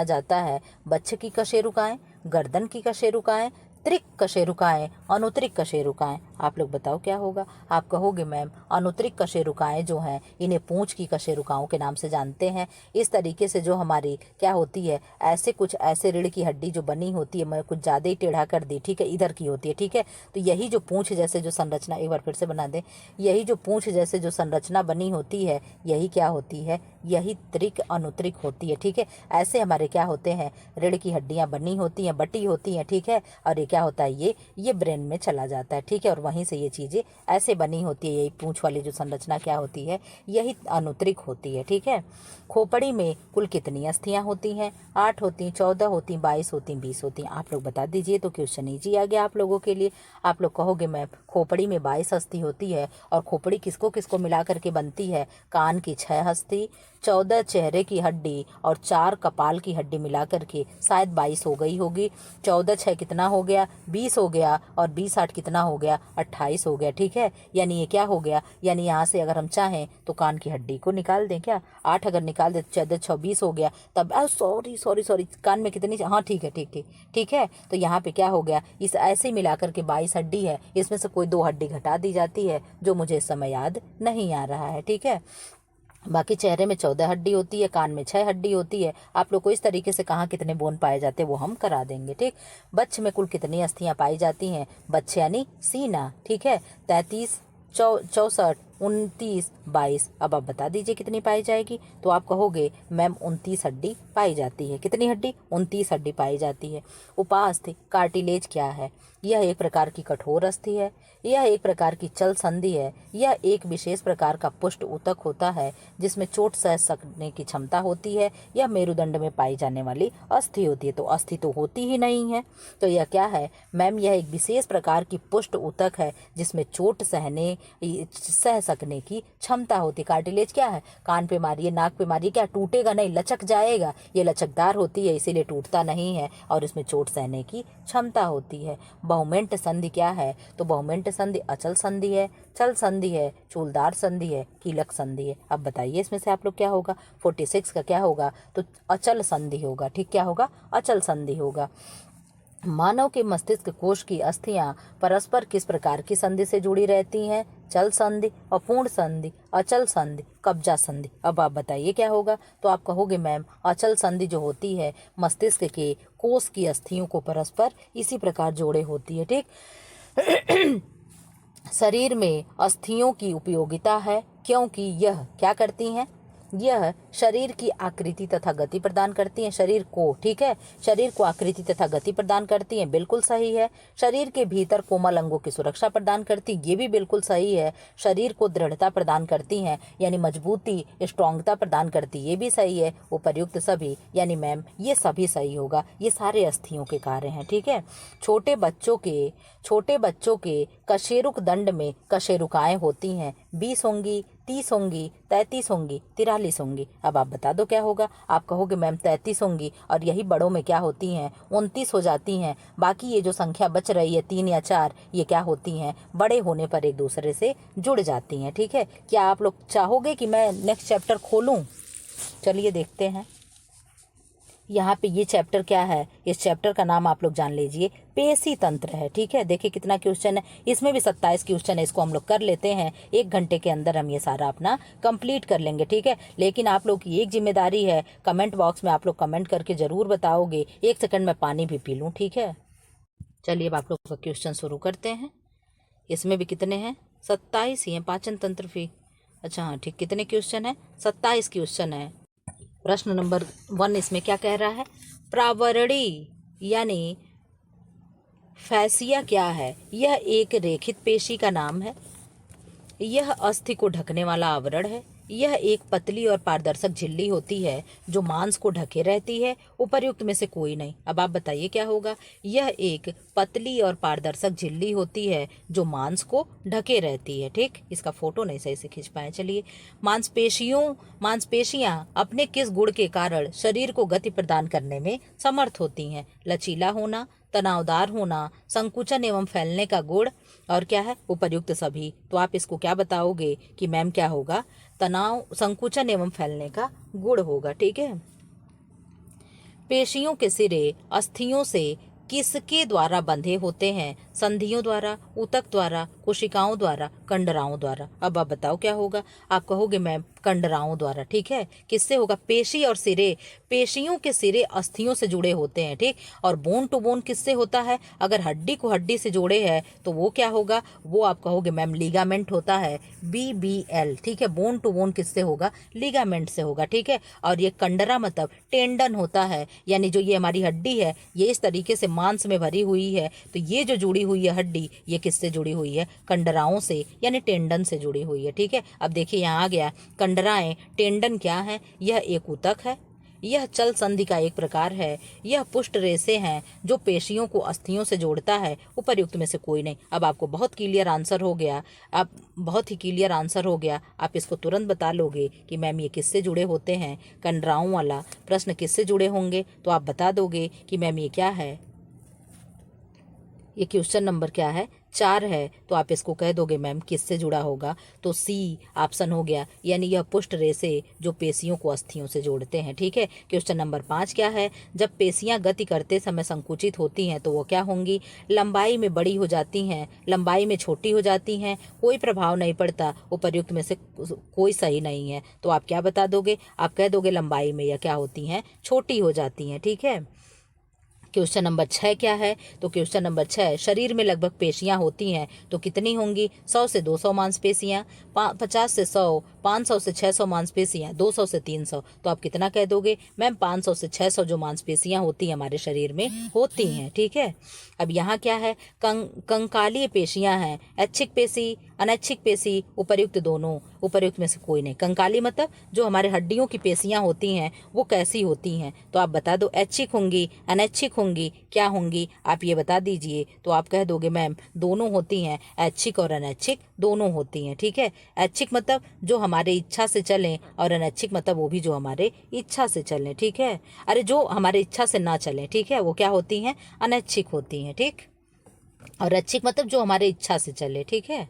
जाता है? बच्छ की कशेरुकाएं, गर्दन की कशेरुकाएं, त्रिक कशेरुकाएं, अनुत्रिक कशेरुकाएं। आप लोग बताओ क्या होगा। आप कहोगे मैम अनुत्रिक कशेरुकाएं जो हैं इन्हें पूंछ की कशेरुकाओं के नाम से जानते हैं। इस तरीके से जो हमारी क्या होती है, ऐसे रीढ़ की हड्डी जो बनी होती है, मैं कुछ ज़्यादा ही टेढ़ा कर दी, ठीक है, इधर की होती है, ठीक है। तो यही जो पूंछ जैसे जो संरचना, एक बार फिर से बना दें, यही जो पूंछ जैसे जो संरचना बनी होती है, यही क्या होती है, यही त्रिक अनुत्रिक होती है, ठीक है। ऐसे हमारे क्या होते हैं, रीढ़ की हड्डियां बनी होती हैं, बटी होती हैं, ठीक है। और ये क्या होता है, ये ब्रेन में चला जाता है, ठीक है। और वहीं से ये चीज़ें ऐसे बनी होती है, यही पूंछ वाली जो संरचना क्या होती है, यही अनुत्रिक होती है, ठीक है। खोपड़ी में कुल कितनी अस्थियां होती हैं? 8 होती, 14 होती, 22 होती, 20 होती। आप लोग बता दीजिए। तो क्वेश्चन ईजी आ गया आप लोगों के लिए। आप लोग कहोगे मैम खोपड़ी में 22 अस्थि होती है, और खोपड़ी किसको किसको मिला करके बनती है? कान की 6 अस्थि, 14 चेहरे की हड्डी और 4 कपाल की हड्डी मिला करके शायद 22 हो गई होगी। 14 6 कितना हो गया, 20 हो गया, और 20 8 कितना हो गया, 28 हो गया, ठीक है। यानी ये क्या हो गया, यानी यहाँ से अगर हम चाहें तो कान की हड्डी को निकाल दें क्या, 8 अगर निकाल दे, 14 6 20 हो गया। तब सॉरी कान में कितनी, हाँ ठीक है, ठीक है। तो यहाँ पे क्या हो गया, इस ऐसे मिलाकर के 22 हड्डी है, इसमें से कोई 2 हड्डी घटा दी जाती है, जो मुझे इस समय याद नहीं आ रहा है, ठीक है। बाकी चेहरे में 14 हड्डी होती है, कान में 6 हड्डी होती है। आप लोग को इस तरीके से कहाँ कितने बोन पाए जाते हैं वो हम करा देंगे। ठीक, बच्चे में कुल कितनी अस्थियां पाई जाती हैं? बच्चे यानी सीना। ठीक है, 33, 64, 29, 22। अब आप बता दीजिए कितनी पाई जाएगी। तो आप कहोगे मैम 29 हड्डी पाई जाती है। कितनी हड्डी? 29 हड्डी पाई जाती है। उपास्थि कार्टिलेज क्या है? यह एक प्रकार की कठोर अस्थि है, यह एक प्रकार की चल संधि है, यह एक विशेष प्रकार का पुष्ट ऊतक होता है जिसमें चोट सह सकने की क्षमता होती है। यह मेरुदंड में पाई जाने वाली अस्थि होती है। तो अस्थि तो होती ही नहीं है, तो यह क्या है मैम? यह एक विशेष प्रकार की पुष्ट ऊतक है जिसमें चोट सह सकने की क्षमता होती है। कार्टिलेज क्या है? कान पे मारिए, नाक पे मारिए, क्या टूटेगा नहीं, लचक जाएगा। ये लचकदार होती है इसीलिए टूटता नहीं है और इसमें चोट सहने की क्षमता होती है। बहुमेंट संधि क्या है? तो बहुमेंट संधि अचल संधि है, चल संधि है, चूलदार संधि है, कीलक संधि है। अब बताइए इसमें से आप लोग क्या होगा? 46 का क्या होगा? तो अचल संधि होगा। ठीक, क्या होगा? अचल संधि होगा। मानव के मस्तिष्क कोश की अस्थियां परस्पर किस प्रकार की संधि से जुड़ी रहती हैं? चल संधि, अपूर्ण संधि, अचल संधि, कब्जा संधि। अब आप बताइए क्या होगा? तो आप कहोगे मैम अचल संधि जो होती है मस्तिष्क के कोश की अस्थियों को परस्पर इसी प्रकार जोड़े होती है। ठीक, शरीर में अस्थियों की उपयोगिता है क्योंकि यह क्या करती हैं? यह शरीर की आकृति तथा गति प्रदान करती हैं शरीर को। ठीक है, शरीर को आकृति तथा गति प्रदान करती हैं, बिल्कुल सही है। शरीर के भीतर कोमल अंगों की सुरक्षा प्रदान करती, ये भी बिल्कुल सही है। शरीर को दृढ़ता प्रदान करती हैं यानी मजबूती, स्ट्रांगता प्रदान करती, ये भी सही है। उपर्युक्त सभी यानी मैम ये सभी सही होगा। ये सारे अस्थियों के कार्य हैं। ठीक है, छोटे बच्चों के कशेरुक दंड में कशेरुकाएं होती हैं, 20 होंगी, 30 होंगी, 33 होंगी, 43 होंगी। अब आप बता दो क्या होगा? आप कहोगे मैम 33 होंगी और यही बड़ों में क्या होती हैं? 29 हो जाती हैं। बाकी ये जो संख्या बच रही है 3 या 4, ये क्या होती हैं? बड़े होने पर एक दूसरे से जुड़ जाती हैं। ठीक है, क्या आप लोग चाहोगे कि मैं नेक्स्ट चैप्टर खोलूँ? चलिए देखते हैं। यहाँ पे ये चैप्टर क्या है? इस चैप्टर का नाम आप लोग जान लीजिए, पेशी तंत्र है। ठीक है, देखिए कितना क्वेश्चन है, इसमें भी 27 क्वेश्चन है। इसको हम लोग कर लेते हैं, 1 घंटे के अंदर हम ये सारा अपना कंप्लीट कर लेंगे। ठीक है, लेकिन आप लोग की एक जिम्मेदारी है, कमेंट बॉक्स में आप लोग कमेंट करके ज़रूर बताओगे। 1 सेकंड में पानी भी पी लूँ। ठीक है, चलिए अब आप लोग का क्वेश्चन शुरू करते हैं। इसमें भी कितने हैं? 27 ही हैं। पाचन तंत्र भी, अच्छा हाँ ठीक, कितने क्वेश्चन है? 27 क्वेश्चन है। प्रश्न नंबर 1 इसमें क्या कह रहा है? प्रावरणी यानी फैसिया क्या है? यह एक रेखित पेशी का नाम है। यह अस्थि को ढकने वाला आवरण है। यह एक पतली और पारदर्शक झिल्ली होती है जो मांस को ढके रहती है। उपर्युक्त में से कोई नहीं। अब आप बताइए क्या होगा? यह एक पतली और पारदर्शक झिल्ली होती है जो मांस को ढके रहती है। ठीक, इसका फोटो नहीं सही से खींच पाए। चलिए, मांसपेशियां अपने किस गुण के कारण शरीर को गति प्रदान करने में समर्थ होती हैं? लचीला होना, तनावदार होना, संकुचन एवं फैलने का गुण, और क्या है? उपर्युक्त सभी। तो आप इसको क्या बताओगे कि मैम क्या होगा? तनाव, संकुचन एवं फैलने का गुण होगा। ठीक है, पेशियों के सिरे अस्थियों से किसके द्वारा बंधे होते हैं? संधियों द्वारा, ऊतक द्वारा, कोशिकाओं द्वारा, कंडराओं द्वारा। अब आप बताओ क्या होगा? आप कहोगे मैम कंडराओं द्वारा। ठीक है, किससे होगा? पेशी और सिरे, पेशियों के सिरे अस्थियों से जुड़े होते हैं। ठीक, और बोन टू बोन किससे होता है? अगर हड्डी को हड्डी से जोड़े है तो वो क्या होगा? वो आप कहोगे मैम लिगामेंट होता है, BBL। ठीक है, बोन टू बोन किससे होगा? लिगामेंट से होगा। ठीक है, और ये कंडरा मतलब टेंडन होता है, यानी जो ये हमारी हड्डी है ये इस तरीके से मांस में भरी हुई है, तो ये जो जुड़ी हुई है हड्डी, ये किससे जुड़ी हुई है? कंडराओं से, यानी टेंडन से जुड़ी हुई है। ठीक है, अब देखिए यहाँ आ गया कंडराएं। टेंडन क्या है? यह एक ऊतक है, यह चल संधि का एक प्रकार है, यह पुष्ट रेशे हैं जो पेशियों को अस्थियों से जोड़ता है। उपर्युक्त में से कोई नहीं। अब आपको बहुत क्लियर आंसर हो गया, आप बहुत ही क्लियर आंसर हो गया। आप इसको तुरंत बता लोगे कि मैम ये किससे जुड़े होते हैं? कंडराओं वाला प्रश्न किससे जुड़े होंगे? तो आप बता दोगे कि मैम ये क्या है? ये क्वेश्चन नंबर क्या है? 4 है तो आप इसको कह दोगे मैम किससे जुड़ा होगा, तो सी ऑप्शन हो गया, यानी यह पुष्ट रेशे जो पेशियों को अस्थियों से जोड़ते हैं। ठीक है। क्वेश्चन नंबर 5 क्या है, जब पेशियां गति करते समय संकुचित होती हैं तो वो क्या होंगी, लंबाई में बड़ी हो जाती हैं, लंबाई में छोटी हो जाती हैं, कोई प्रभाव नहीं पड़ता, उपर्युक्त में से कोई सही नहीं है। तो आप क्या बता दोगे, आप कह दोगे लंबाई में यह क्या होती हैं, छोटी हो जाती हैं। ठीक है। क्वेश्चन नंबर 6 क्या है, तो क्वेश्चन नंबर 6, शरीर में लगभग पेशियां होती हैं तो कितनी होंगी, 100 से 200 मांसपेशियां, 50 से 100, 500 से 600 मांसपेशियां, 200 से 300। तो आप कितना कह दोगे, मैम 500 से 600 जो मांसपेशियां होती हैं हमारे शरीर में होती हैं। ठीक है। अब यहाँ क्या है, कंकालीय पेशियां हैं, ऐच्छिक पेशी, अनैच्छिक पेशी, उपर्युक्त दोनों, उपर्युक्त में से कोई नहीं। कंकाली मतलब जो हमारे हड्डियों की पेशियां होती हैं वो कैसी होती हैं, तो आप बता दो, ऐच्छिक होंगी, अनैच्छिक होंगी, क्या होंगी, आप ये बता दीजिए। तो आप कह दोगे मैम दोनों होती हैं, ऐच्छिक और अनैच्छिक दोनों होती हैं। ठीक है। ऐच्छिक मतलब जो हमारे इच्छा से चलें, और अनैच्छिक मतलब वो भी जो हमारे इच्छा से चलें। ठीक है। अरे जो हमारे इच्छा से ना चलें, ठीक है, वो क्या होती हैं, अनैच्छिक होती हैं। ठीक। और ऐच्छिक मतलब जो हमारे इच्छा से चले। ठीक है।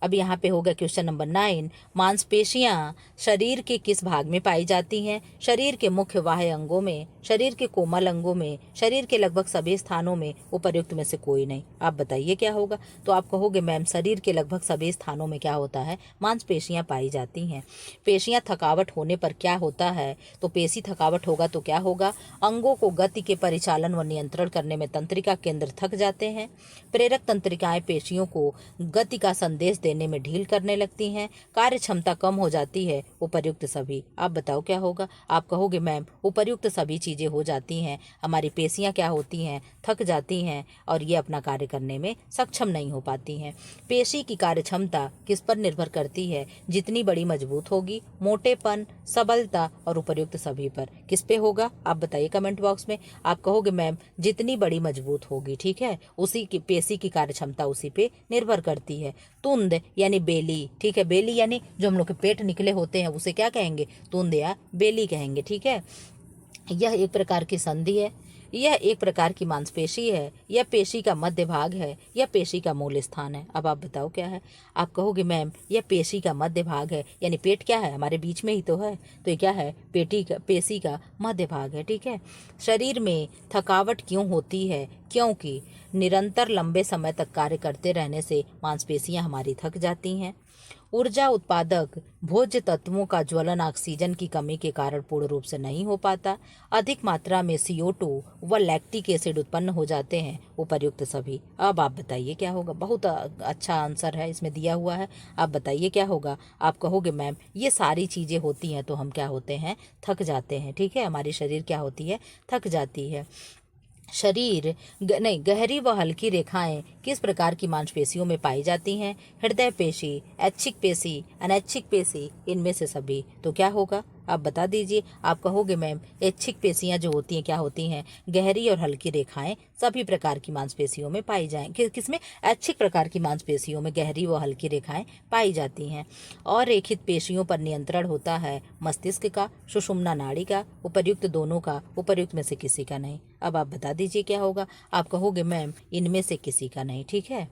अब यहाँ पे होगा क्वेश्चन नंबर 9, मांसपेशियाँ शरीर के किस भाग में पाई जाती हैं, शरीर के मुख्य बाह्य अंगों में, शरीर के कोमल अंगों में, शरीर के लगभग सभी स्थानों में, उपर्युक्त में से कोई नहीं। आप बताइए क्या होगा, तो आप कहोगे मैम शरीर के लगभग सभी स्थानों में क्या होता है, मांसपेशियाँ पाई जाती हैं। पेशियाँ थकावट होने पर क्या होता है, तो पेशी थकावट होगा तो क्या होगा, अंगों को गति के परिचालन व नियंत्रण करने में तंत्रिका केंद्र थक जाते हैं, प्रेरक तंत्रिकाएं पेशियों को गति का संदेश देने में ढील करने लगती हैं, कार्य क्षमता कम हो जाती है, उपर्युक्त सभी। आप बताओ क्या होगा, आप कहोगे मैम उपर्युक्त सभी चीजें हो जाती हैं, हमारी पेशियां क्या होती हैं, थक जाती हैं और ये अपना कार्य करने में सक्षम नहीं हो पाती हैं। पेशी की कार्य क्षमता किस पर निर्भर करती है, जितनी बड़ी मजबूत होगी, मोटेपन, सबलता और उपर्युक्त सभी पर। किस पे होगा, आप बताइए कमेंट बॉक्स में। आप कहोगे मैम जितनी बड़ी मजबूत होगी, ठीक है, उसी की पेशी की कार्य क्षमता उसी पे निर्भर करती है। तुंद यानी बेली, ठीक है, बेली यानी जो हम लोग के पेट निकले होते हैं उसे क्या कहेंगे, तुंद या बेली कहेंगे। ठीक है। यह एक प्रकार की संधि है, यह एक प्रकार की मांसपेशी है, यह पेशी का मध्य भाग है, यह पेशी का मूल स्थान है। अब आप बताओ क्या है, आप कहोगे मैम यह पेशी का मध्य भाग है, यानी पेट क्या है, हमारे बीच में ही तो है, तो ये क्या है, पेशी का मध्य भाग है। ठीक है। शरीर में थकावट क्यों होती है, क्योंकि निरंतर लंबे समय तक कार्य करते रहने से मांसपेशियां हमारी थक जाती हैं। ऊर्जा उत्पादक भोज्य तत्वों का ज्वलन ऑक्सीजन की कमी के कारण पूर्ण रूप से नहीं हो पाता। अधिक मात्रा में CO2 व लैक्टिक एसिड उत्पन्न हो जाते हैं, उपर्युक्त सभी। अब आप बताइए क्या होगा, बहुत अच्छा आंसर है इसमें दिया हुआ है। आप बताइए क्या होगा, आप कहोगे मैम ये सारी चीज़ें होती हैं तो हम क्या होते हैं, थक जाते हैं। ठीक है, हमारी शरीर क्या होती है, थक जाती है। शरीर नहीं, गहरी व हल्की रेखाएं किस प्रकार की मांसपेशियों में पाई जाती हैं, हृदय पेशी, ऐच्छिक पेशी, अनैच्छिक पेशी, इनमें से सभी। तो क्या होगा, आप बता दीजिए। आप कहोगे मैम ऐच्छिक पेशियां जो होती हैं क्या होती हैं, गहरी और हल्की रेखाएं सभी प्रकार की मांसपेशियों में पाई जाएं, किसमें, ऐच्छिक प्रकार की मांसपेशियों में गहरी व हल्की रेखाएं पाई जाती हैं। और रेखित पेशियों पर नियंत्रण होता है मस्तिष्क का, सुषुम्ना नाड़ी का, उपर्युक्त दोनों का, उपर्युक्त में से किसी का नहीं। अब आप बता दीजिए क्या होगा, आप कहोगे मैम इनमें से किसी का नहीं। ठीक है।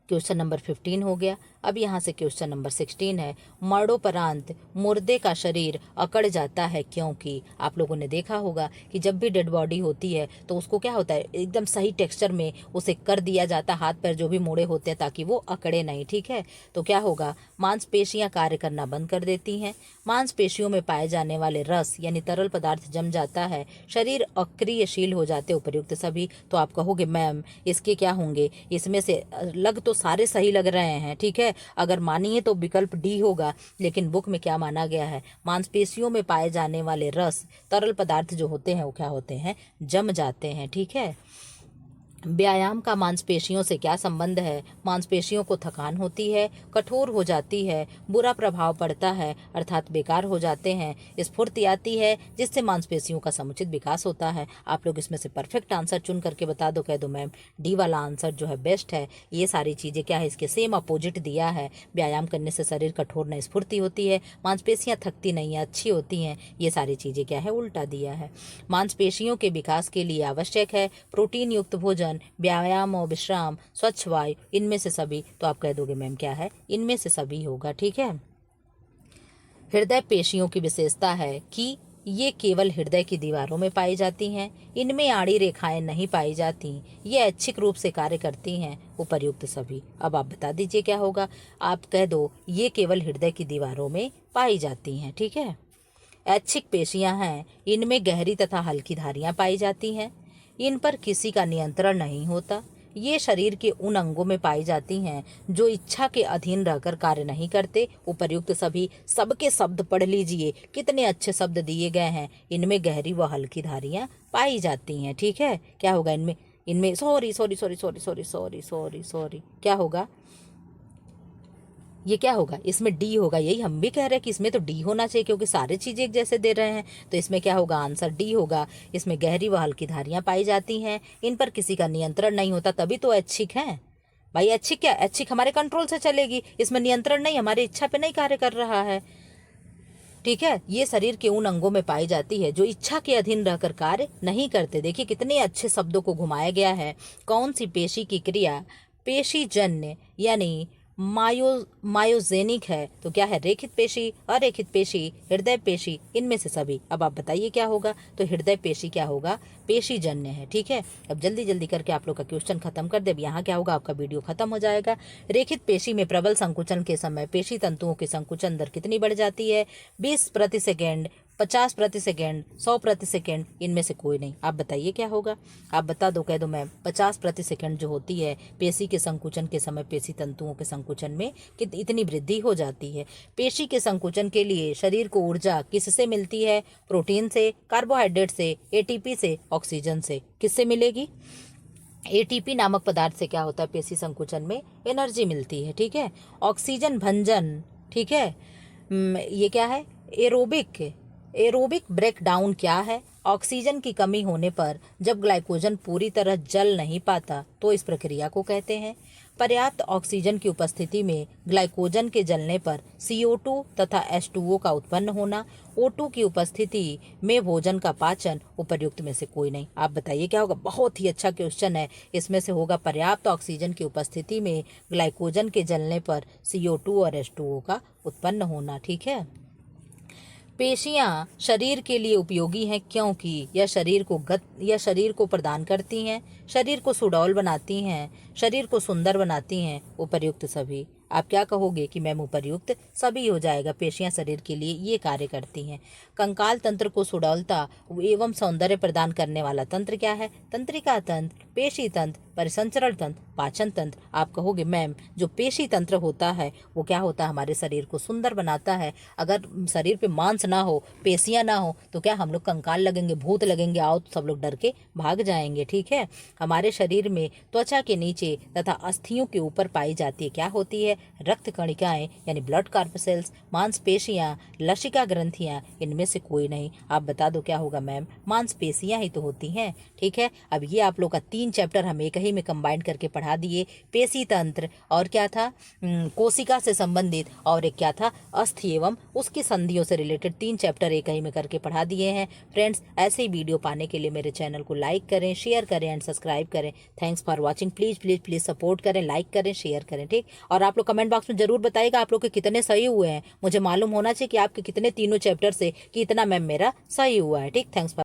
क्वेश्चन नंबर 15 हो गया। अब यहाँ से क्वेश्चन नंबर 16 है, मरणोपरांत मुर्दे का शरीर अकड़ जाता है क्योंकि। आप लोगों ने देखा होगा कि जब भी डेड बॉडी होती है तो उसको क्या होता है, एकदम सही टेक्सचर में उसे कर दिया जाता, हाथ पैर जो भी मोड़े होते हैं ताकि वो अकड़े नहीं। ठीक है। तो क्या होगा, मांसपेशियां कार्य करना बंद कर देती हैं, मांसपेशियों में पाए जाने वाले रस यानी तरल पदार्थ जम जाता है, शरीर अक्रियशील हो जाते, उपर्युक्त सभी। तो आप कहोगे मैम इसके क्या होंगे, इसमें से लग तो सारे सही लग रहे हैं, ठीक है, अगर मानिए तो विकल्प डी होगा, लेकिन बुक में क्या माना गया है, मांसपेशियों में पाए जाने वाले रस तरल पदार्थ जो होते हैं वो क्या होते हैं, जम जाते हैं। ठीक है। व्यायाम का मांसपेशियों से क्या संबंध है, मांसपेशियों को थकान होती है, कठोर हो जाती है, बुरा प्रभाव पड़ता है अर्थात बेकार हो जाते हैं, स्फूर्ति आती है जिससे मांसपेशियों का समुचित विकास होता है। आप लोग इसमें से परफेक्ट आंसर चुन करके बता दो, कह दो मैम डी वाला आंसर जो है बेस्ट है। ये सारी चीज़ें क्या है, इसके सेम अपोजिट दिया है। व्यायाम करने से शरीर कठोर नहीं, स्फूर्ति होती है, मांसपेशियाँ थकती नहीं है, अच्छी होती हैं, ये सारी चीज़ें क्या है, उल्टा दिया है। मांसपेशियों के विकास के लिए आवश्यक है प्रोटीन युक्त भोजन, संकुचन, व्यायाम और विश्राम, स्वच्छ वायु, इनमें से सभी। तो आप कह दोगे मैम क्या है, इनमें से सभी होगा। ठीक है। हृदय पेशियों की विशेषता है कि ये केवल हृदय की दीवारों में पाई जाती हैं, इनमें आड़ी रेखाएं नहीं पाई जाती, ये ऐच्छिक रूप से कार्य करती हैं। उपर्युक्त सभी। अब आप बता दीजिए क्या होगा। आप कह दो ये केवल हृदय की दीवारों में पाई जाती हैं। ठीक है। ऐच्छिक पेशियां हैं, इनमें गहरी तथा हल्की धारियां पाई जाती हैं, इन पर किसी का नियंत्रण नहीं होता। ये शरीर के उन अंगों में पाई जाती हैं जो इच्छा के अधीन रहकर कार्य नहीं करते। उपर्युक्त सभी। सबके शब्द पढ़ लीजिए, कितने अच्छे शब्द दिए गए हैं। इनमें गहरी व हल्की धारियां पाई जाती हैं। ठीक है। क्या होगा इनमें, इनमें sorry sorry sorry sorry sorry sorry sorry sorry क्या होगा, ये क्या होगा, इसमें डी होगा। यही हम भी कह रहे हैं कि इसमें तो डी होना चाहिए, क्योंकि सारे चीज़ें एक जैसे दे रहे हैं। तो इसमें क्या होगा, आंसर डी होगा। इसमें गहरी व हल्की धारियां पाई जाती हैं, इन पर किसी का नियंत्रण नहीं होता, तभी तो ऐच्छिक हैं भाई। ऐच्छिक क्या, ऐच्छिक हमारे कंट्रोल से चलेगी, इसमें नियंत्रण नहीं, हमारी इच्छा पे नहीं कार्य कर रहा है। ठीक है। ये शरीर के उन अंगों में पाई जाती है जो इच्छा के अधीन रहकर कार्य नहीं करते। देखिए कितने अच्छे शब्दों को घुमाया गया है। कौन सी पेशी की क्रिया पेशीजन्य यानी मायोजेनिक है, तो क्या है, रेखित पेशी, अरेखित पेशी, हृदय पेशी, इनमें से सभी। अब आप बताइए क्या होगा। तो हृदय पेशी क्या होगा, पेशीजन्य है। ठीक है। अब जल्दी जल्दी करके आप लोग का क्वेश्चन खत्म कर दे। अब यहाँ क्या होगा, आपका वीडियो खत्म हो जाएगा। रेखित पेशी में प्रबल संकुचन के समय पेशी तंतुओं की संकुचन दर कितनी बढ़ जाती है, 20 प्रति सेकेंड, 50 प्रति सेकेंड, 100 प्रति सेकेंड, इनमें से कोई नहीं। आप बताइए क्या होगा। आप बता दो, कह दो मैम 50 प्रति सेकेंड जो होती है पेशी के संकुचन के समय पेशी तंतुओं के संकुचन में इतनी वृद्धि हो जाती है। पेशी के संकुचन के लिए शरीर को ऊर्जा किससे मिलती है, प्रोटीन से, कार्बोहाइड्रेट से, एटीपी से, ऑक्सीजन से। किससे मिलेगी, एटीपी नामक पदार्थ से क्या होता है, पेशी संकुचन में एनर्जी मिलती है। ठीक है। ऑक्सीजन भंजन। ठीक है। ये क्या है, एरोबिक एरोबिक ब्रेकडाउन क्या है, ऑक्सीजन की कमी होने पर जब ग्लाइकोजन पूरी तरह जल नहीं पाता तो इस प्रक्रिया को कहते हैं। पर्याप्त ऑक्सीजन की उपस्थिति में ग्लाइकोजन के जलने पर CO2 तथा H2O का उत्पन्न होना। O2 की उपस्थिति में भोजन का पाचन। उपर्युक्त में से कोई नहीं। आप बताइए क्या होगा। बहुत ही अच्छा क्वेश्चन है। इसमें से होगा पर्याप्त ऑक्सीजन की उपस्थिति में ग्लाइकोजन के जलने पर CO2 और H2O का उत्पन्न होना। ठीक है। पेशियां शरीर के लिए उपयोगी हैं क्योंकि यह शरीर को प्रदान करती हैं, शरीर को सुडौल बनाती हैं, शरीर को सुंदर बनाती हैं। उपर्युक्त सभी। आप क्या कहोगे कि मैम उपर्युक्त सभी हो जाएगा। पेशियां शरीर के लिए ये कार्य करती हैं। कंकाल तंत्र को सुडौलता एवं सौंदर्य प्रदान करने वाला तंत्र क्या है, तंत्रिका तंत्र, पेशी तंत्र, परिसंचरण तंत्र, पाचन तंत्र। आप कहोगे मैम जो पेशी तंत्र होता है वो क्या होता है, हमारे शरीर को सुंदर बनाता है। अगर शरीर पे मांस ना हो, पेशियां ना हो, तो क्या हम लोग कंकाल लगेंगे, भूत लगेंगे, आओ तो सब लोग डर के भाग जाएंगे। ठीक है। हमारे शरीर में त्वचा के नीचे तथा अस्थियों के ऊपर पाई जाती है, क्या होती है, रक्त कणिकाएं यानी ब्लड कार्पसेल्स, मांसपेशियां, लसिका ग्रंथियां, इनमें से कोई नहीं। आप बता दो क्या होगा मैम, मांसपेशियां ही तो होती हैं। ठीक है। अब ये आप लोग का 3 चैप्टर हम एक ही में कंबाइन करके पढ़ा दिए। पेशी तंत्र और क्या था, कोशिका से संबंधित, और एक क्या था, अस्थि एवं उसकी संधियों से रिलेटेड 3 चैप्टर एक ही में करके पढ़ा दिए हैं। फ्रेंड्स ऐसे ही वीडियो पाने के लिए मेरे चैनल को लाइक करें, शेयर करें एंड सब्सक्राइब करें। Thanks for watching. Please please please support करें, लाइक करें, शेयर करें। ठीक। और आप लोग कमेंट बॉक्स में जरूर बताइएगा आप लोग के कितने सही हुए हैं। मुझे मालूम होना चाहिए कि आपके कितने तीनों चैप्टर से कि इतना मैम मेरा सही हुआ है। ठीक। Thanks for